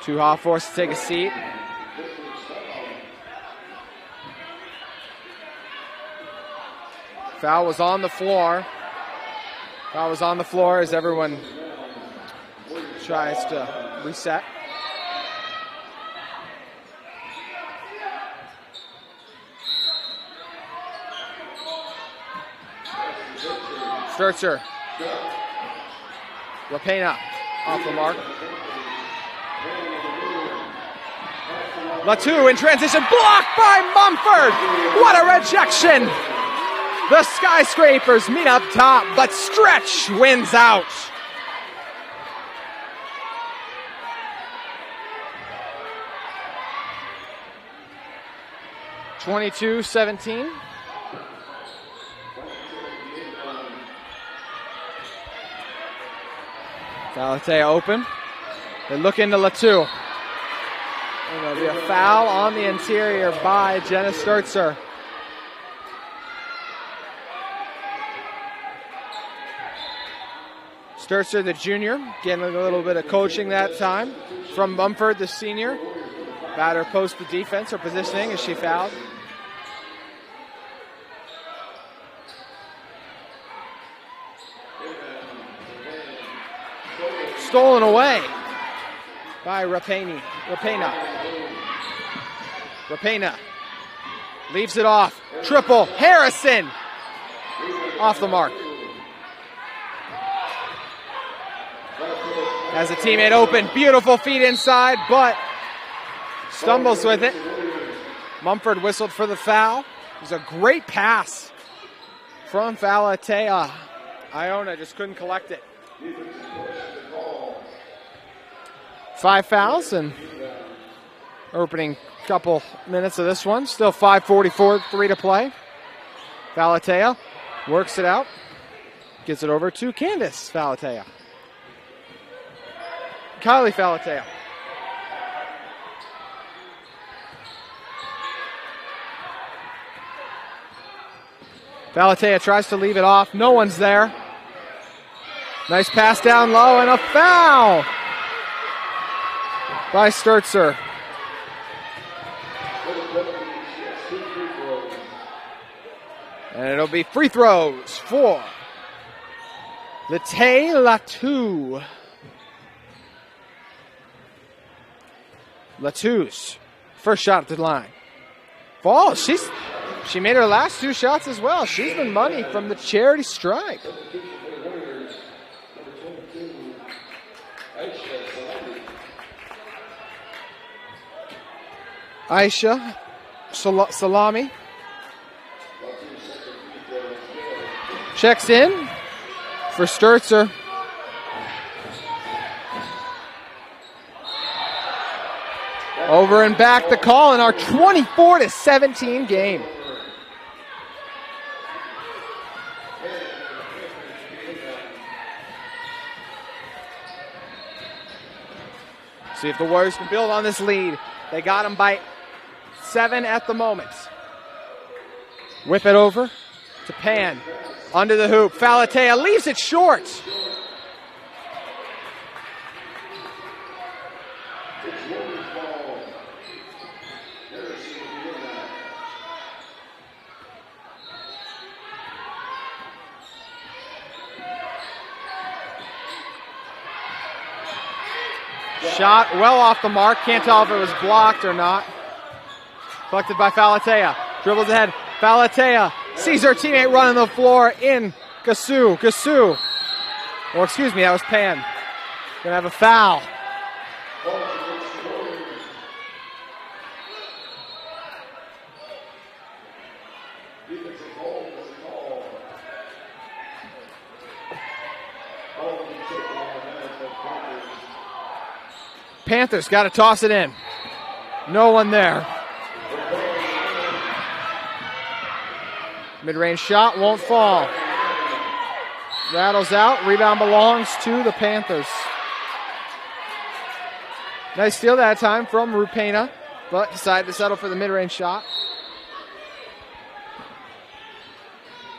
Tuha forced to take a seat. Foul was on the floor. Foul was on the floor as everyone tries to reset. Sturtzer. Rapena off the mark. Latu in transition, blocked by Mumford. What a rejection. The Skyscrapers meet up top, but Stretch wins out. (22-17). Falatea open. They look into Latu. And there'll be a foul on the interior by Jenna Sturtzer. Sturzer, the junior, getting a little bit of coaching that time from Mumford, the senior. About her post defense or positioning as she fouled. Stolen away by Rapena. Rapena leaves it off. Triple. Harrison off the mark. Has a teammate open. Beautiful feet inside, but stumbles with it. Mumford whistled for the foul. It was a great pass from Falatea. Iona just couldn't collect it. 5 fouls and opening couple minutes of this one. Still 5:44, 3 to play. Falatea works it out. Gets it over to Candace Falatea. Kylie Falatea. Falatea tries to leave it off. No one's there. Nice pass down low and a foul by Sturzer. And it'll be free throws for the Latu. Latu's first shot at the line. Falls. She made her last 2 shots as well. She's been money from the charity stripe. Aisha Salami checks in for Sturzer. Over and back the call in our 24-17 game. See if the Warriors can build on this lead. They got them by 7 at the moment. Whip it over to Pan. Under the hoop. Falatea leaves it short. Shot well off the mark. Can't tell if it was blocked or not. Collected by Falatea. Dribbles ahead. Falatea sees her teammate running the floor in Gasu. Gasu. Or excuse me, that was Pan. Gonna have a foul. Panthers got to toss it in. No one there. Mid-range shot won't fall. Rattles out. Rebound belongs to the Panthers. Nice steal that time from Rupena, but decided to settle for the mid-range shot.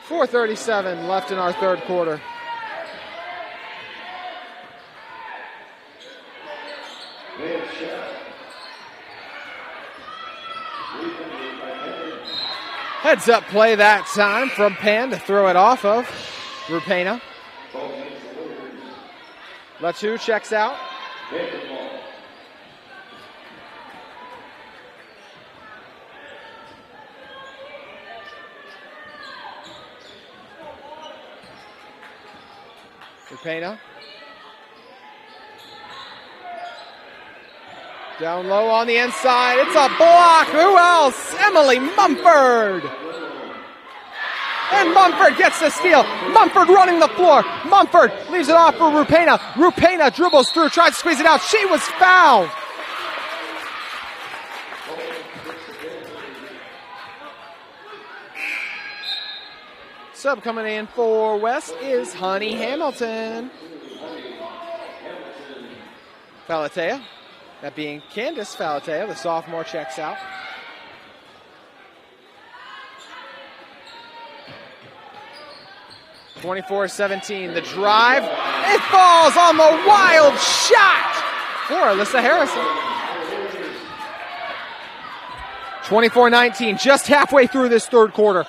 4:37 left in our third quarter. Heads up play that time from Pan to throw it off of Rupena. Latu checks out. Rupena. Down low on the inside. It's a block. Who else? Emily Mumford. And Mumford gets the steal. Mumford running the floor. Mumford leaves it off for Rupena. Rupena dribbles through, tries to squeeze it out. She was fouled. Sub coming in for West is Honey Hamilton. Falatea. That being Candace Falatea, the sophomore, checks out. 24-17, the drive. It falls on the wild shot for Alyssa Harrison. 24-19, just halfway through this third quarter.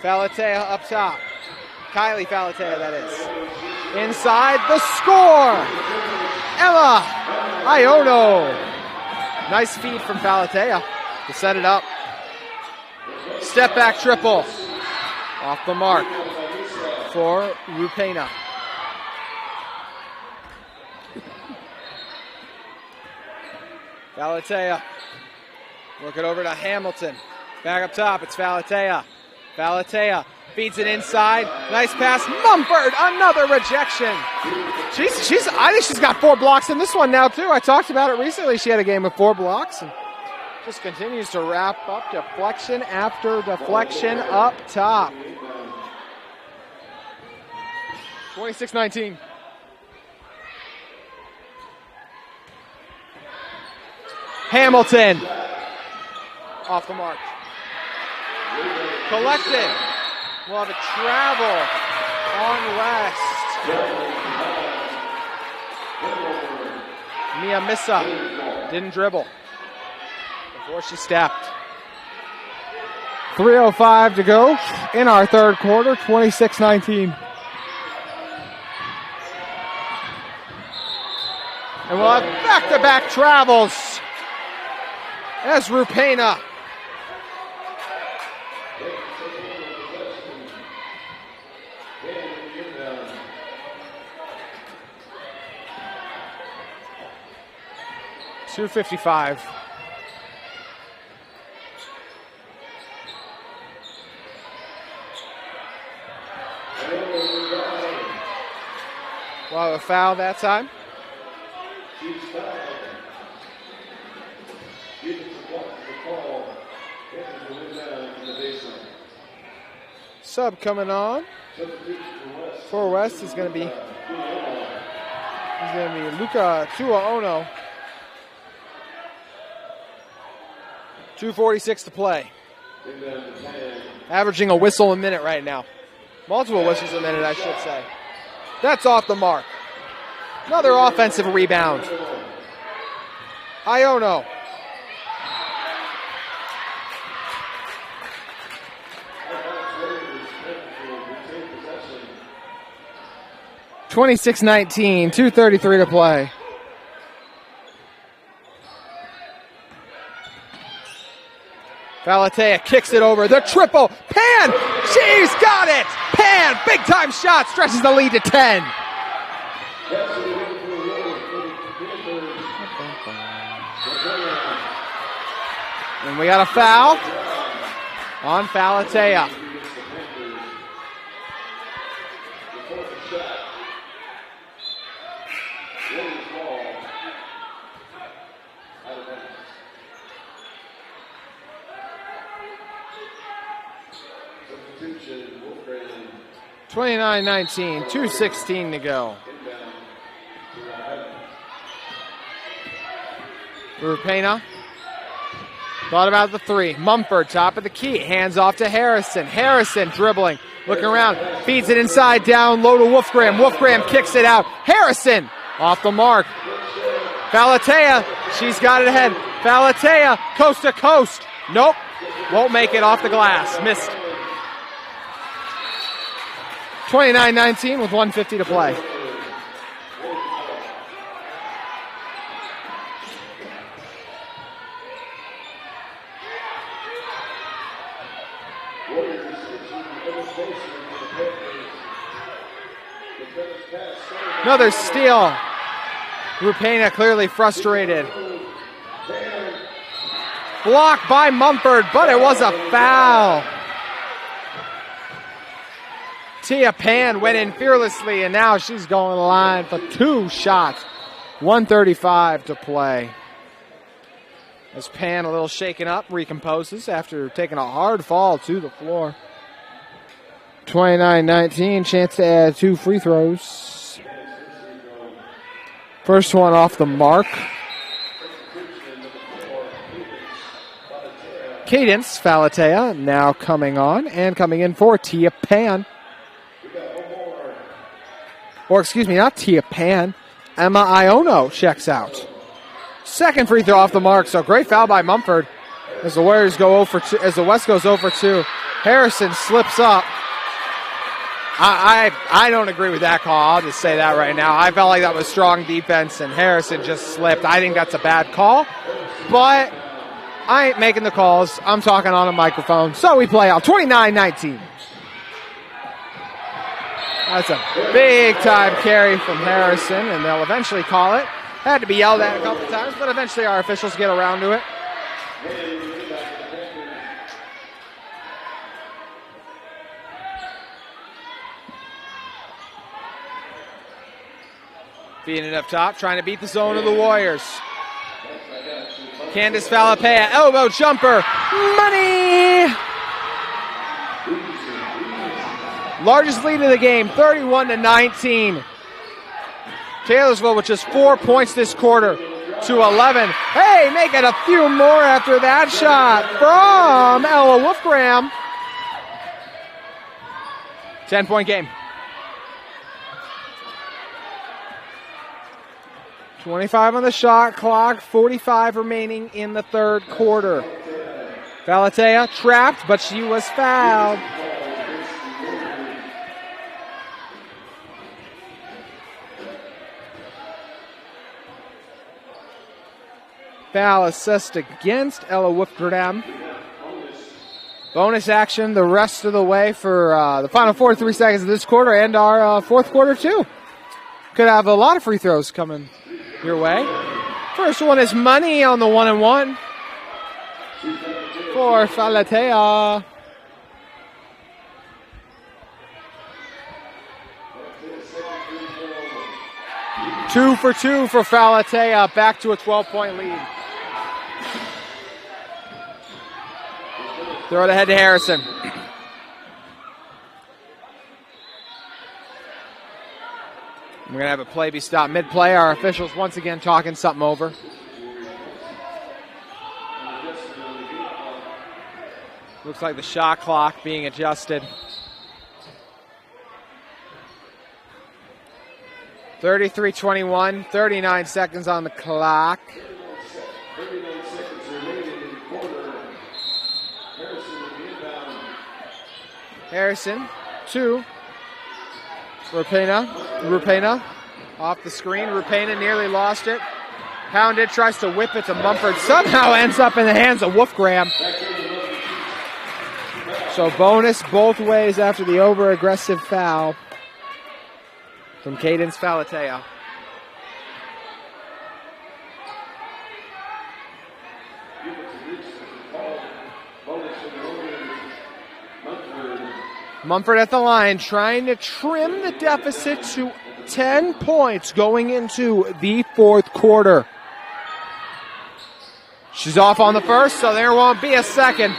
Falatea up top. Kylie Falatea, that is. Inside the score. Emma Iono. Nice feed from Falatea to set it up. Step back triple. Off the mark for Rupena. Falatea. Work it over to Hamilton. Back up top, it's Falatea. Falatea feeds it inside. Nice pass. Mumford, another rejection. I think she's got 4 blocks in this one now, too. I talked about it recently. She had a game of 4 blocks and just continues to wrap up deflection after deflection up top. 26-19. Hamilton. Off the mark. Collected. We'll have a travel on West. Mia Missa didn't dribble before she stepped. 3:05 to go in our third quarter, 26-19. And we'll have back-to-back travels as Rupena .255. We'll have a foul that time. Sub coming on for West is going to be Luka Tuaono. 2:46 to play. Averaging a whistle a minute right now. Multiple whistles a minute, I should say. That's off the mark. Another offensive rebound. Iono. (26-19), 2:33 to play. Falatea kicks it over. The triple. Pan! She's got it! Pan! Big time shot. Stretches the lead to 10. And we got a foul on Falatea. (29-19), 2:16 to go. Rupena thought about the three. Mumford, top of the key, hands off to Harrison. Harrison dribbling, looking around, feeds it inside, down low to Wolfgram. Wolfgram kicks it out. Harrison off the mark. Falatea, she's got it ahead. Falatea, coast to coast. Nope, won't make it off the glass. Missed. 29-19 with 1:50 to play. Another steal. Rupena clearly frustrated. Blocked by Mumford, but it was a foul. Tia Pan went in fearlessly, and now she's going to the line for 2 shots. 1:35 to play. As Pan, a little shaken up, recomposes after taking a hard fall to the floor. 29-19, chance to add 2 free throws. First one off the mark. Cadence Falatea now coming on, and coming in for Tia Pan. Or excuse me, not Tia Pan. Emma Iono checks out. Second free throw off the mark, so great foul by Mumford as the Warriors go 0 for 2, as the West goes 0 for 2. Harrison slips up. I don't agree with that call. I'll just say that right now. I felt like that was strong defense, and Harrison just slipped. I think that's a bad call, but I ain't making the calls. I'm talking on a microphone, so we play out 29-19. That's a big-time carry from Harrison, and they'll eventually call it. Had to be yelled at a couple times, but eventually our officials get around to it. Feeding it up top, trying to beat the zone of the Warriors. Candace Falapea, elbow jumper, money! Largest lead of the game, 31-19. Taylorsville with just 4 points this quarter to 11. Hey, making a few more after that shot from Ella Wolfgram. 10-point game. 25 on the shot clock, 45 remaining in the third quarter. Falatea trapped, but she was fouled. Foul assessed against Ella Wolfgram. Bonus action the rest of the way for the final 43 seconds of this quarter and our fourth quarter too. Could have a lot of free throws coming your way. First one is money on the 1-and-1 for Falatea. Two for two for Falatea, back to a 12-point lead. Throw it ahead to Harrison. We're going to have a play be stopped mid-play. Our officials once again talking something over. Looks like the shot clock being adjusted. 33-21, 39 seconds on the clock. Harrison, 2. Rupena off the screen. Rupena nearly lost it. Pounded, tries to whip it to Mumford. Somehow ends up in the hands of Wolfgram. So bonus both ways after the over-aggressive foul from Cadence Falatea. Mumford at the line, trying to trim the deficit to 10 points going into the fourth quarter. She's off on the first, so there won't be a second.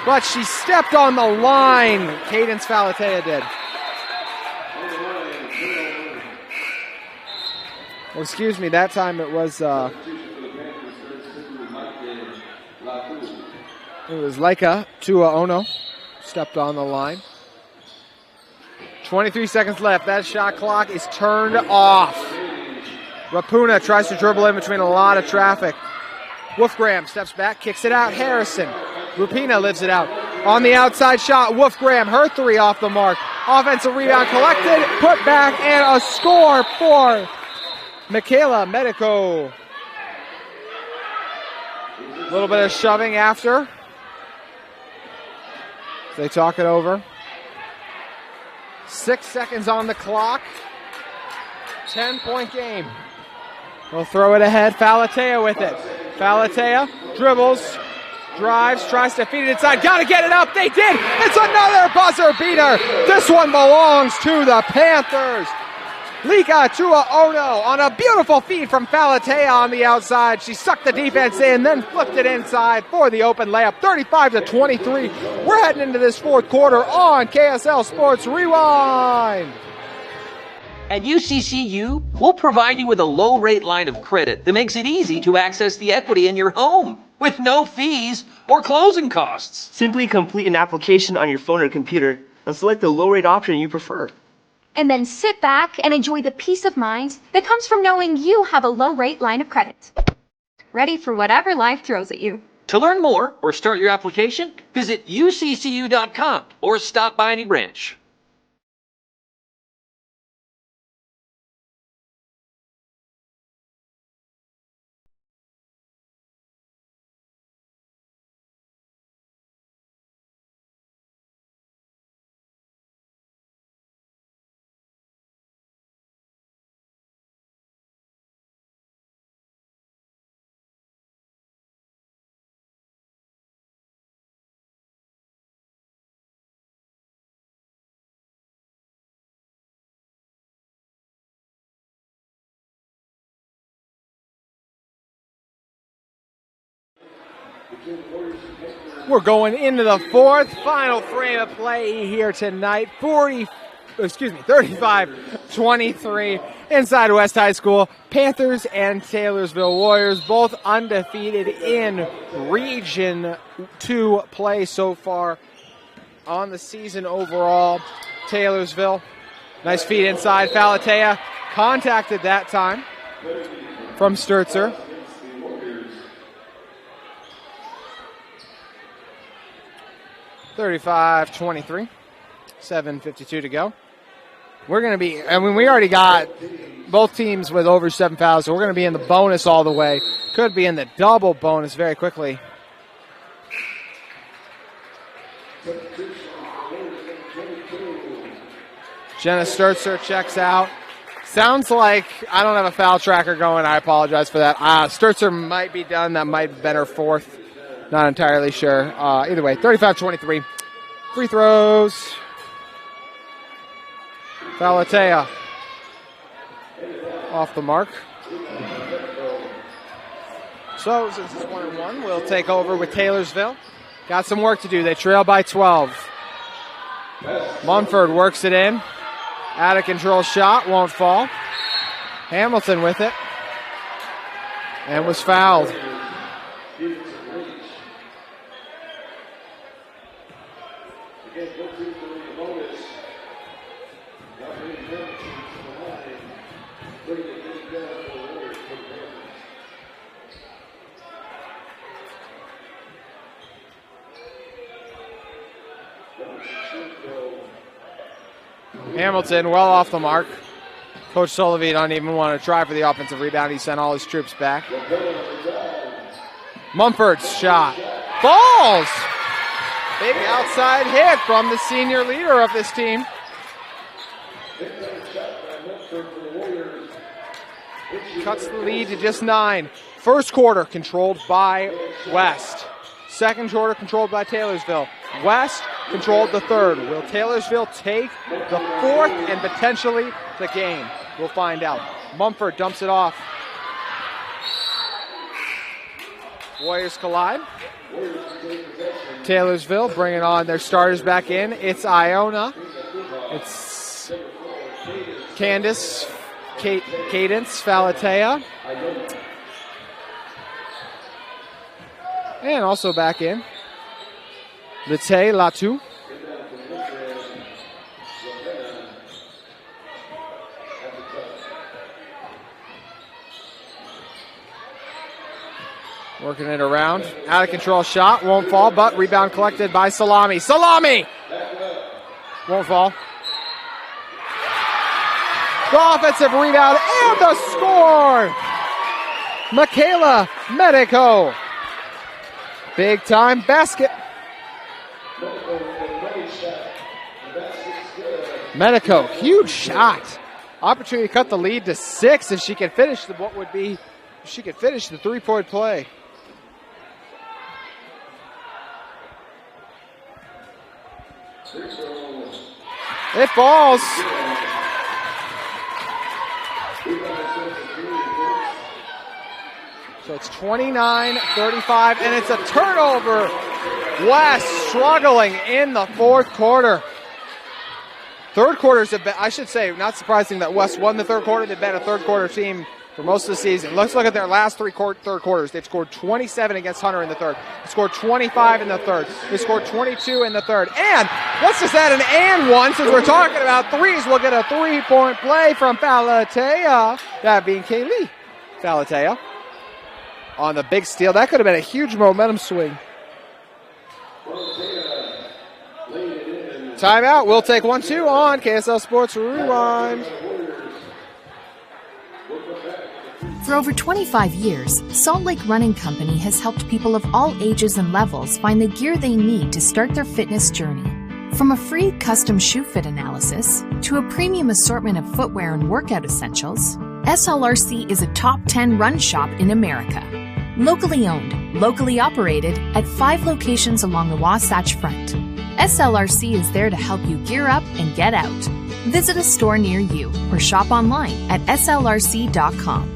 But she stepped on the line. Cadence Falatea did. Well, excuse me, that time it was Laika Tua Ono. Stepped on the line. 23 seconds left. That shot clock is turned off. Rapuna tries to dribble in between a lot of traffic. Wolfgram steps back, kicks it out. Harrison. Rapina lives it out. On the outside shot, Wolfgram, her 3 off the mark. Offensive rebound collected, put back, and a score for Michaela Medico. A little bit of shoving after. They talk it over. 6 seconds on the clock. 10-point game. They'll throw it ahead. Falatea with it. Falatea dribbles, drives, tries to feed it inside. Got to get it up. They did. It's another buzzer beater. This one belongs to the Panthers. Lika Tua Ono on a beautiful feed from Falatea on the outside. She sucked the defense in, then flipped it inside for the open layup. 35-23. We're heading into this fourth quarter on KSL Sports Rewind. At UCCU, we'll provide you with a low-rate line of credit that makes it easy to access the equity in your home. with no fees or closing costs. Simply complete an application on your phone or computer and select the low rate option you prefer. And then sit back and enjoy the peace of mind that comes from knowing you have a low rate line of credit. Ready for whatever life throws at you. To learn more or start your application, visit uccu.com or stop by any branch. We're going into the fourth, final frame of play here tonight. 35-23 inside West High School. Panthers and Taylorsville Warriors both undefeated in Region 2 play so far on the season overall. Taylorsville, nice feed inside. Falatea contacted that time from Sturzer. (35-23), 7:52 to go. We're going to be, we already got both teams with over 7 fouls, so we're going to be in the bonus all the way. Could be in the double bonus very quickly. Jenna Sturzer checks out. Sounds like I don't have a foul tracker going. I apologize for that. Sturzer might be done. That might have been her fourth. Not entirely sure. Either way, 35-23. Free throws. Falatea off the mark. So, since it's 1-1, we'll take over with Taylorsville. Got some work to do. They trail by 12. Munford works it in. Out of control shot. Won't fall. Hamilton with it. And was fouled. Hamilton well off the mark. Coach Sullivan doesn't even want to try for the offensive rebound. He sent all his troops back. Mumford's shot. Falls! Big outside hit from the senior leader of this team. Cuts the lead to just 9. First quarter controlled by West. Second quarter controlled by Taylorsville. West controlled the third. Will Taylorsville take the fourth and potentially the game? We'll find out. Mumford dumps it off. Warriors collide. Taylorsville bringing on their starters back in. It's Iona. It's Candace, Cadence, Falatea. And also back in, Lete Latu. Working it around. Out of control shot. Won't fall, but rebound collected by Salami. Salami! Won't fall. The offensive rebound and the score! Michaela Medico. Big time basket. Medico, huge shot. Opportunity to cut the lead to 6 if she can finish the 3-point play. It falls. So it's 29-35, and it's a turnover. West struggling in the fourth quarter. Third quarter's I should say, not surprising that West won the third quarter. They've been a third quarter team for most of the season. Let's look at their last third quarters. They've scored 27 against Hunter in the third. They scored 25 in the third. They scored 22 in the third. And let's just add an and one since we're talking about threes. We'll get a three-point play from Falatea. That being Kaylee Falatea on the big steal. That could have been a huge momentum swing. Timeout. We'll take 1-2 on KSL Sports Rewind. For over 25 years, Salt Lake Running Company has helped people of all ages and levels find the gear they need to start their fitness journey. From a free custom shoe fit analysis to a premium assortment of footwear and workout essentials, SLRC is a top 10 run shop in America. Locally owned, locally operated at 5 locations along the Wasatch Front. SLRC is there to help you gear up and get out. Visit a store near you or shop online at slrc.com.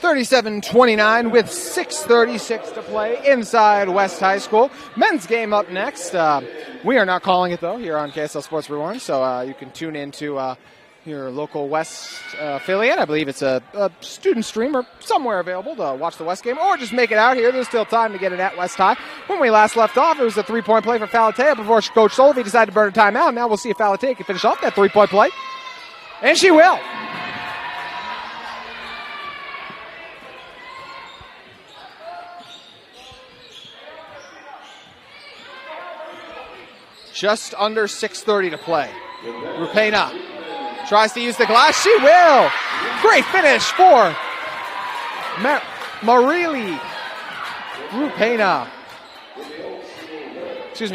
(37-29) with 6:36 to play inside West High School. Men's game up next. We are not calling it, though, here on KSL Sports Rewind, so you can tune into your local West affiliate. I believe it's a student stream or somewhere available to watch the West game, or just make it out here. There's still time to get it at West High. When we last left off, it was a three-point play for Falatea before Coach Solvey decided to burn a timeout. Now we'll see if Falatea can finish off that three-point play. And she will. Just under 6:30 to play. Rupena tries to use the glass. She will. Great finish for Marley Rupena.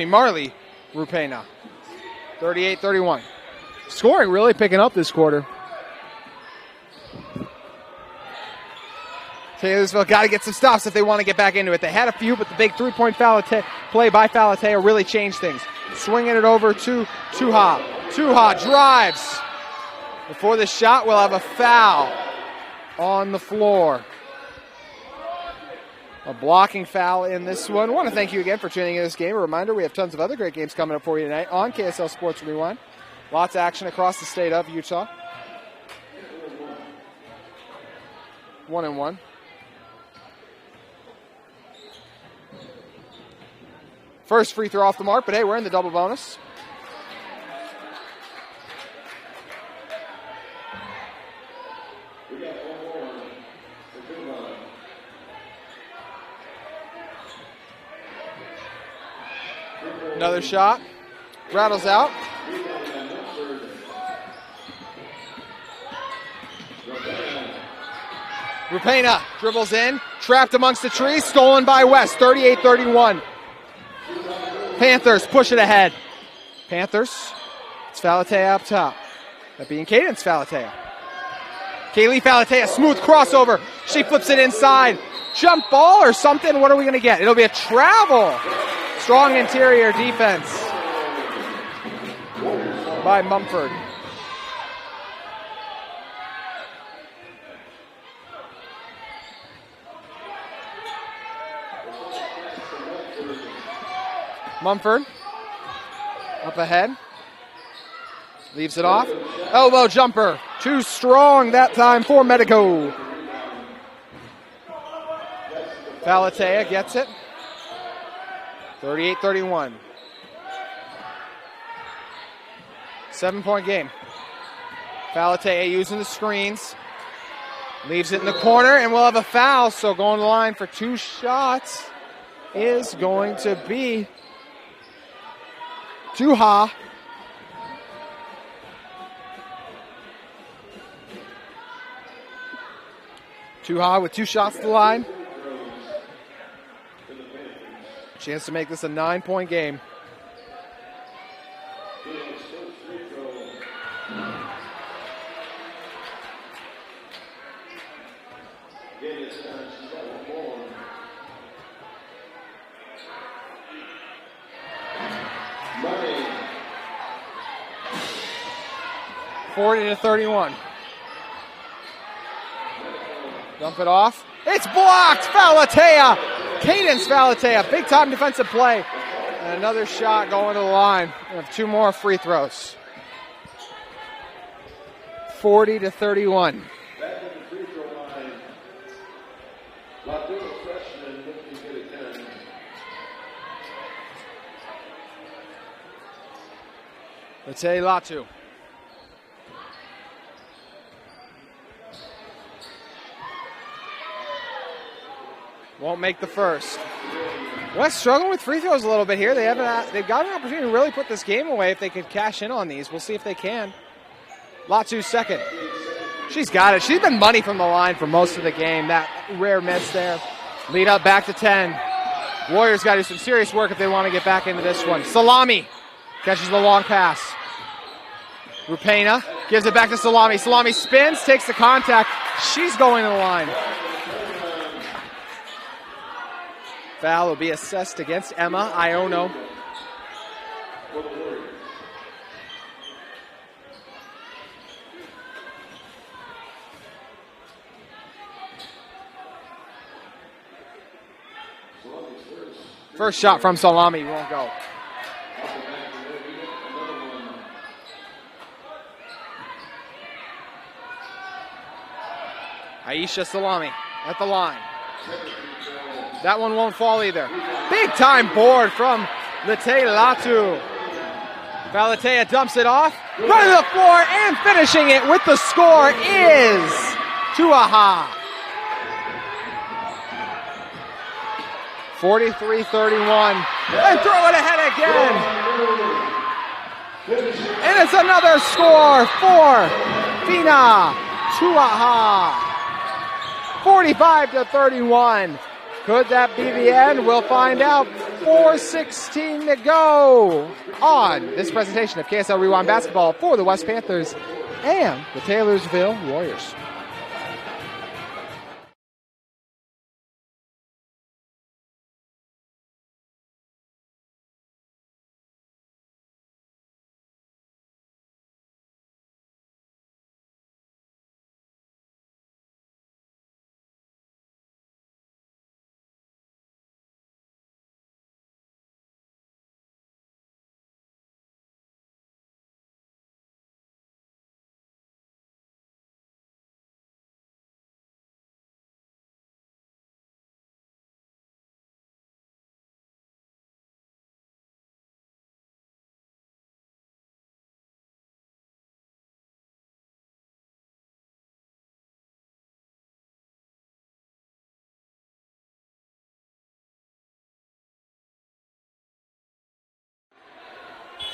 Marley Rupena. 38-31. Scoring really picking up this quarter. Taylorsville got to get some stops if they want to get back into it. They had a few, but the big three-point play by Falatea really changed things. Swinging it over to Tuha. Tuha drives. Before the shot, we'll have a foul on the floor. A blocking foul in this one. I want to thank you again for tuning in this game. A reminder, we have tons of other great games coming up for you tonight on KSL Sports Rewind. Lots of action across the state of Utah. 1-1. First free throw off the mark, but hey, we're in the double bonus. Another shot. Rattles out. Rupena dribbles in. Trapped amongst the trees. Stolen by West. 38-31. Panthers push it ahead. Panthers. It's Falatea up top. That being Cadence Falatea. Kaylee Falatea, smooth crossover. She flips it inside. Jump ball or something? What are we going to get? It'll be a travel. Strong interior defense by Mumford. Mumford up ahead. Leaves it off. Elbow jumper. Too strong that time for Medico. Falatea gets it. 38-31. 7-point game. Falatea using the screens. Leaves it in the corner, and we'll have a foul. So going to the line for 2 shots is going to be Tuha. Tuha with 2 shots to the line. Chance to make this a 9-point game. Money. 40-31. Dump it off. It's blocked. Falatea. Cadence Falatea. Big time defensive play. And another shot going to the line. We have 2 more free throws. 40-31. Back in the free throw line. Latino freshman looking to get it done. Late Latu. Won't make the first. West struggling with free throws a little bit here. They've got an opportunity to really put this game away if they could cash in on these. We'll see if they can. Latu second. She's got it. She's been money from the line for most of the game. That rare miss there. Lead up back to 10. Warriors got to do some serious work if they want to get back into this one. Salami catches the long pass. Rupena gives it back to Salami. Salami spins, takes the contact. She's going to the line. Foul will be assessed against Emma Iono. First shot from Salami won't go. Aisha Salami at the line. That one won't fall either. Big time board from Late Latu. Valatea dumps it off. Right to the floor and finishing it with the score is Tuaha. 43-31. And throw it ahead again. And it's another score for Fina Tuaha. 45-31. Could that be the end? We'll find out. 4:16 to go on this presentation of KSL Rewind Basketball for the West Panthers and the Taylorsville Warriors.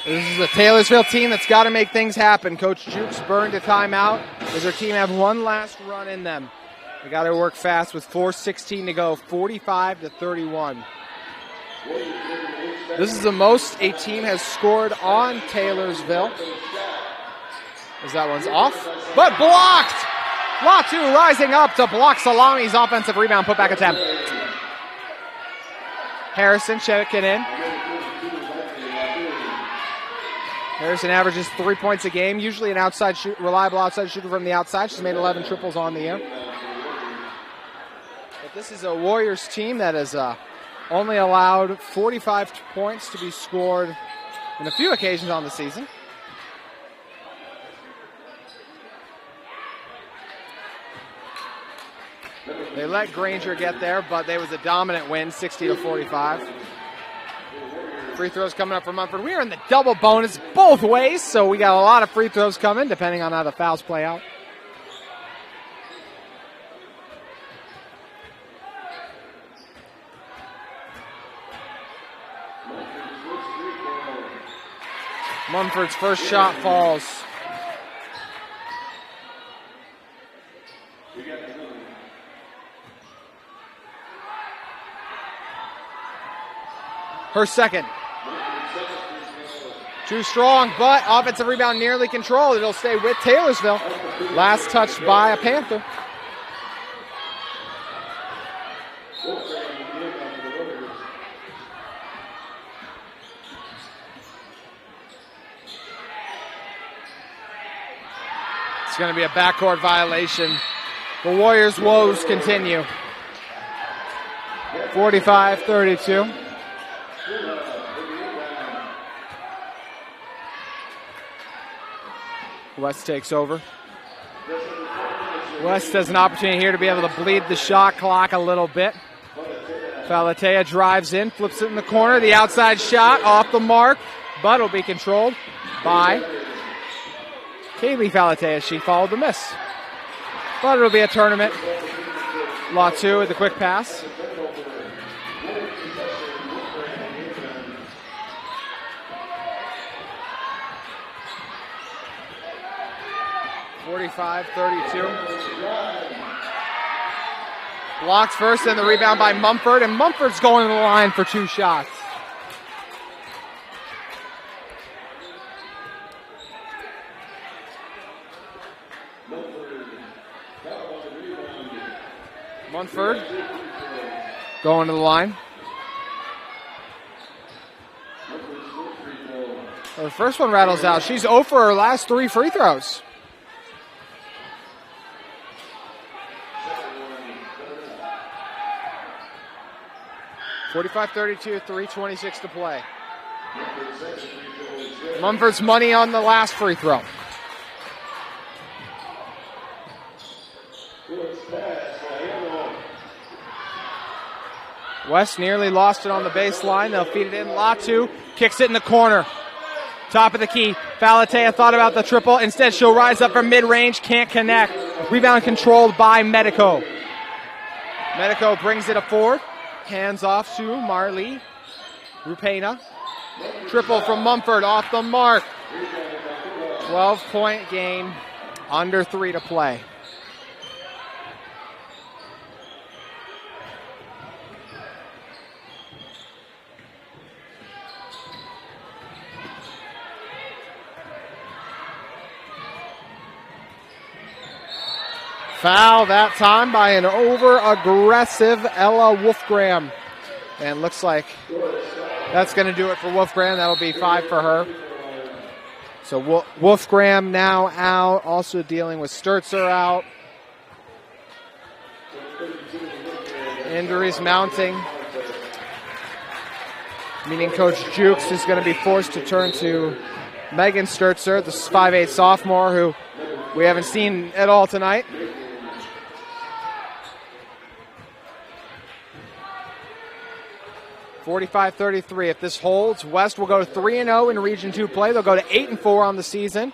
This is a Taylorsville team that's got to make things happen. Coach Jukes burned a timeout. Does their team have one last run in them? They got to work fast with 4:16 to go, 45-31. This is the most a team has scored on Taylorsville. As that one's off, but blocked. Latu rising up to block Salami's offensive rebound, put back attempt. Harrison checking in. Harrison averages 3 points a game, usually an reliable outside shooter from the outside. She's made 11 triples on the year. But this is a Warriors team that has only allowed 45 points to be scored in a few occasions on the season. They let Granger get there, but they was a dominant win, 60-45. Free throws coming up for Mumford. We are in the double bonus both ways, so we got a lot of free throws coming, depending on how the fouls play out. Mumford's first shot falls. Her second. Too strong, but offensive rebound nearly controlled. It'll stay with Taylorsville. Last touch by a Panther. It's going to be a backcourt violation. The Warriors' woes continue. 45-32. West takes over. West has an opportunity here to be able to bleed the shot clock a little bit. Falatea drives in, flips it in the corner. The outside shot off the mark, but it'll be controlled by Kaylee Falatea. She followed the miss. But it'll be a tournament. Latu with the quick pass. Blocked first, and the rebound by Mumford, and Mumford's going to the line for 2 shots. Mumford going to the line. Well, the first one rattles out. She's 0 for her last 3 free throws. (45-32), 3:26 to play. Mumford's money on the last free throw. West nearly lost it on the baseline. They'll feed it in. Latu kicks it in the corner. Top of the key. Falatea thought about the triple. Instead, she'll rise up from mid-range. Can't connect. Rebound controlled by Medico. Medico brings it forward. Hands off to Marley. Rupena. Triple from Mumford off the mark. 12-point game. Under 3 to play. Foul that time by an over-aggressive Ella Wolfgram. And looks like that's going to do it for Wolfgram. That'll be 5 for her. So Wolfgram now out. Also dealing with Sturzer out. Injuries mounting. Meaning Coach Jukes is going to be forced to turn to Megan Sturzer, the 5'8" sophomore who we haven't seen at all tonight. (45-33). If this holds, West will go to 3-0 in Region 2 play. They'll go to 8-4 on the season.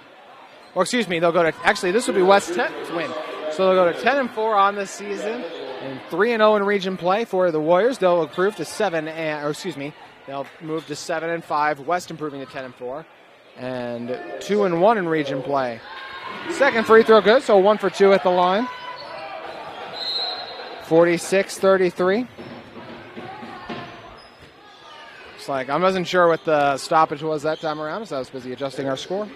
Or excuse me, they'll go to, actually this will be West's 10th win. So they'll go to 10-4 on the season and 3-0 in Region play for the Warriors. They'll improve to they'll move to 7-5. West improving to 10-4 and 2-1 in Region play. Second free throw good, so 1 for 2 at the line. 46-33. Like I wasn't sure what the stoppage was that time around, so I was busy adjusting our score.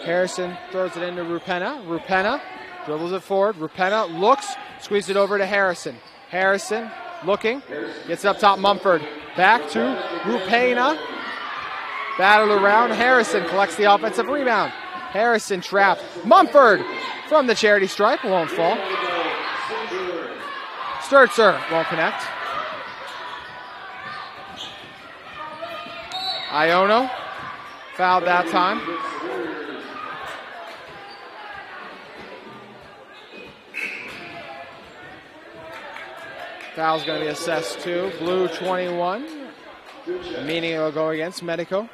Harrison throws it into Rupena. Rupena dribbles it forward. Rupena looks, squeezes it over to Harrison. Harrison looking, gets it up top. Mumford back to Rupena. Battled around. Harrison collects the offensive rebound. Harrison trapped. Mumford from the charity stripe won't fall. Sturzer won't connect. Iono fouled that time. Foul's going to be assessed too. Blue 21, meaning it will go against Medico.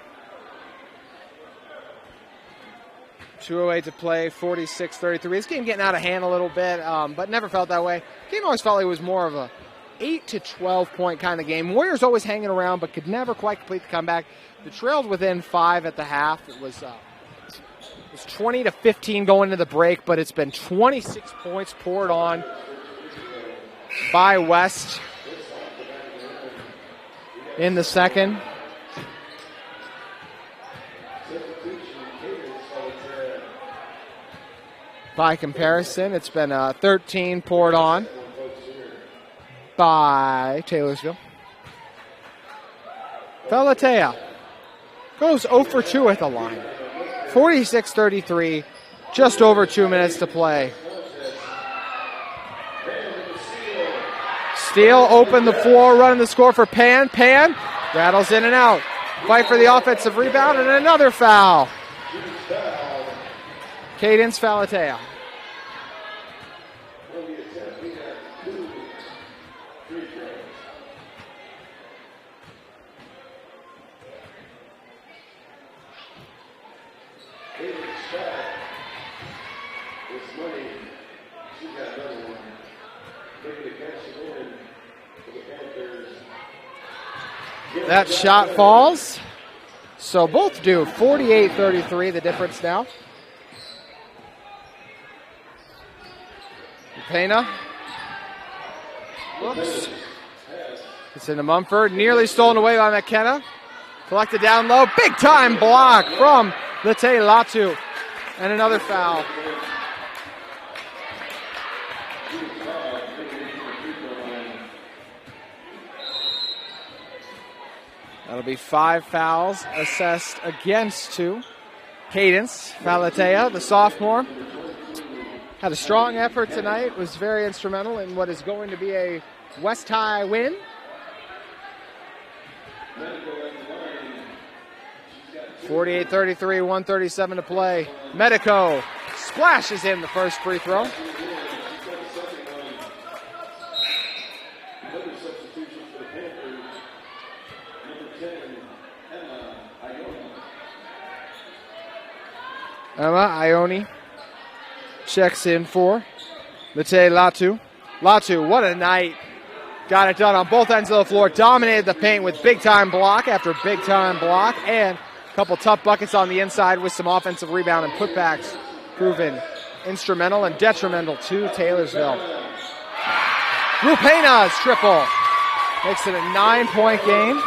2:08 to play, 46-33. This game getting out of hand a little bit, but never felt that way. Game always felt like it was more of a 8 to 12 point kind of game. Warriors always hanging around, but could never quite complete the comeback. The trailed within 5 at the half. It was 20 to 15 going into the break, but it's been 26 points poured on by West. in the second. By comparison, it's been 13 poured on by Taylorsville. Falatea goes 0 for 2 at the line. 46-33, just over 2 minutes to play. Steele opened the floor, running the score for Pan. Pan rattles in and out. Fight for the offensive rebound and another foul. Cadence Falatea. That shot falls. So both do. 48-33, the difference now. Pena. Whoops. It's into Mumford. Nearly stolen away by McKenna. Collected down low. Big time block from Late Latu. And another foul. That'll be 5 fouls assessed against 2. Cadence Falatea, the sophomore, had a strong effort tonight, was very instrumental in what is going to be a West High win. (48-33), 1:37 to play. Medico splashes in the first free throw. Emma Ione checks in for Late Latu. Latu, what a night. Got it done on both ends of the floor. Dominated the paint with big-time block after big-time block. And a couple tough buckets on the inside with some offensive rebound and putbacks proven instrumental and detrimental to Taylorsville. Rupena's triple makes it a 9-point game.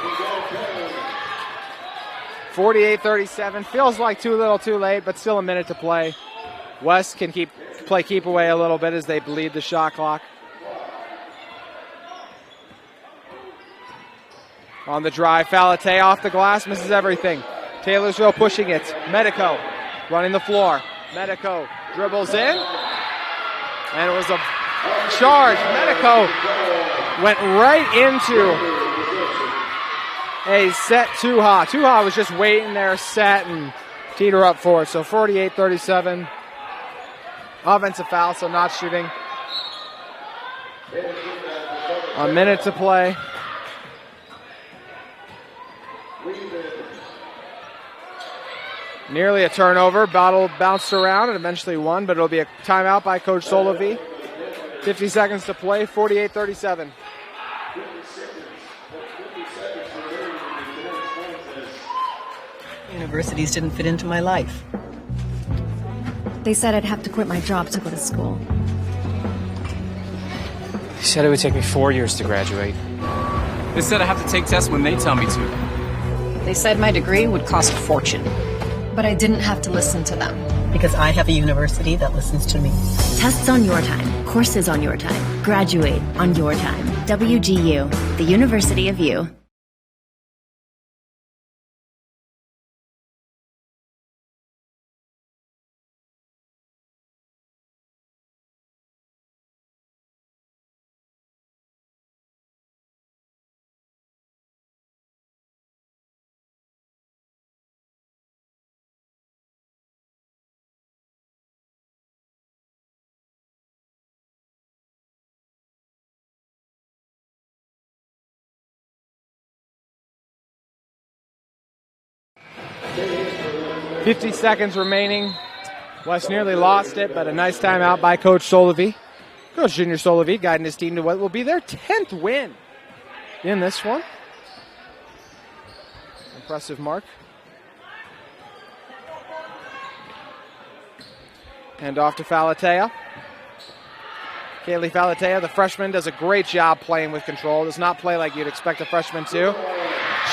48-37. Feels like too little too late, but still a minute to play. West can keep away a little bit as they bleed the shot clock. On the drive, Falatea off the glass, misses everything. Taylorsville pushing it. Medico running the floor. Medico dribbles in, and it was a charge. Medico went right into a set Tuha. Tuha was just waiting there, set, and teed her up for it. So 48-37. Offensive foul, so not shooting. A minute to play. Nearly a turnover. Bottle bounced around and eventually won, but it'll be a timeout by Coach Solovey. 50 seconds to play, 48-37. Universities didn't fit into my life. They said I'd have to quit my job to go to school. They said it would take me 4 years to graduate. They said I have to take tests when they tell me to. They said my degree would cost a fortune. But I didn't have to listen to them. Because I have a university that listens to me. Tests on your time. Courses on your time. Graduate on your time. WGU, the University of You. .50 seconds remaining. West nearly lost it, but a nice timeout by Coach Solovey. Coach Junior Solovey guiding his team to what will be their 10th win in this one. Impressive mark. Hand off to Falatea. Kaylee Falatea, the freshman, does a great job playing with control. Does not play like you'd expect a freshman to.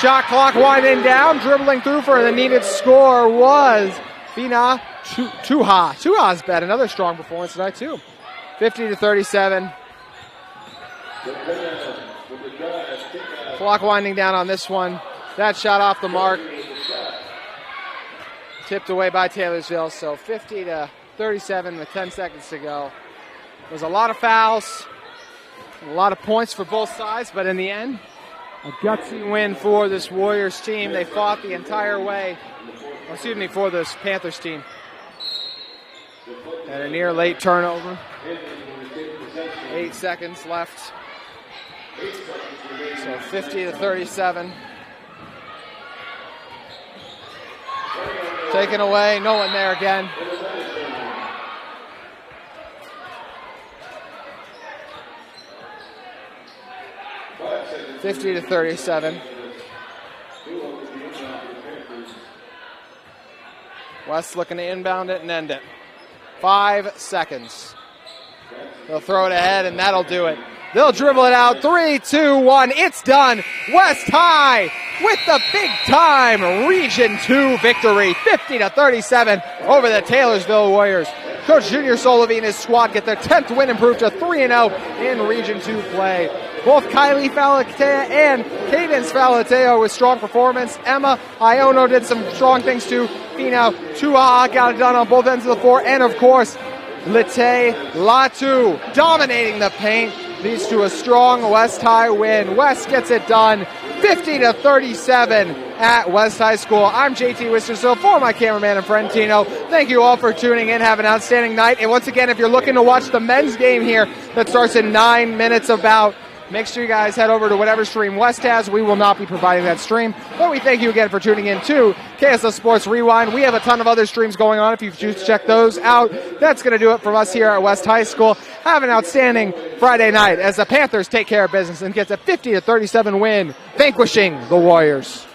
Shot clock winding down. Dribbling through for the needed score was Fina Tuha. Tuha's bet. Another strong performance tonight, too. 50-37. Clock winding down on this one. That shot off the mark. Tipped away by Taylorsville. So 50-37 with 10 seconds to go. There's a lot of fouls. A lot of points for both sides, but in the end, a gutsy win for this Warriors team. They fought the entire way. For this Panthers team. And a near late turnover. 8 seconds left. So 50-37. Taken away, no one there again. $50-37. West looking to inbound it and end it. 5 seconds. They'll throw it ahead, and that'll do it. They'll dribble it out. 3, 2, 1. It's done. West High with the big-time Region 2 victory. 50-37 over the Taylorsville Warriors. Coach Junior Solovey and his squad get their 10th win, improved to 3-0 in Region 2 play. Both Kylie Falatea and Cadence Falateo with strong performance. Emma Iono did some strong things too. Fina Tua got it done on both ends of the floor. And of course, Lite Latu dominating the paint leads to a strong West High win. West gets it done 50-37 at West High School. I'm JT Wistersill for my cameraman and friend Tino. Thank you all for tuning in. Have an outstanding night. And once again, if you're looking to watch the men's game here that starts in 9 minutes about, make sure you guys head over to whatever stream West has. We will not be providing that stream. But we thank you again for tuning in to KSL Sports Rewind. We have a ton of other streams going on if you choose to check those out. That's going to do it from us here at West High School. Have an outstanding Friday night as the Panthers take care of business and gets a 50-37 win, vanquishing the Warriors.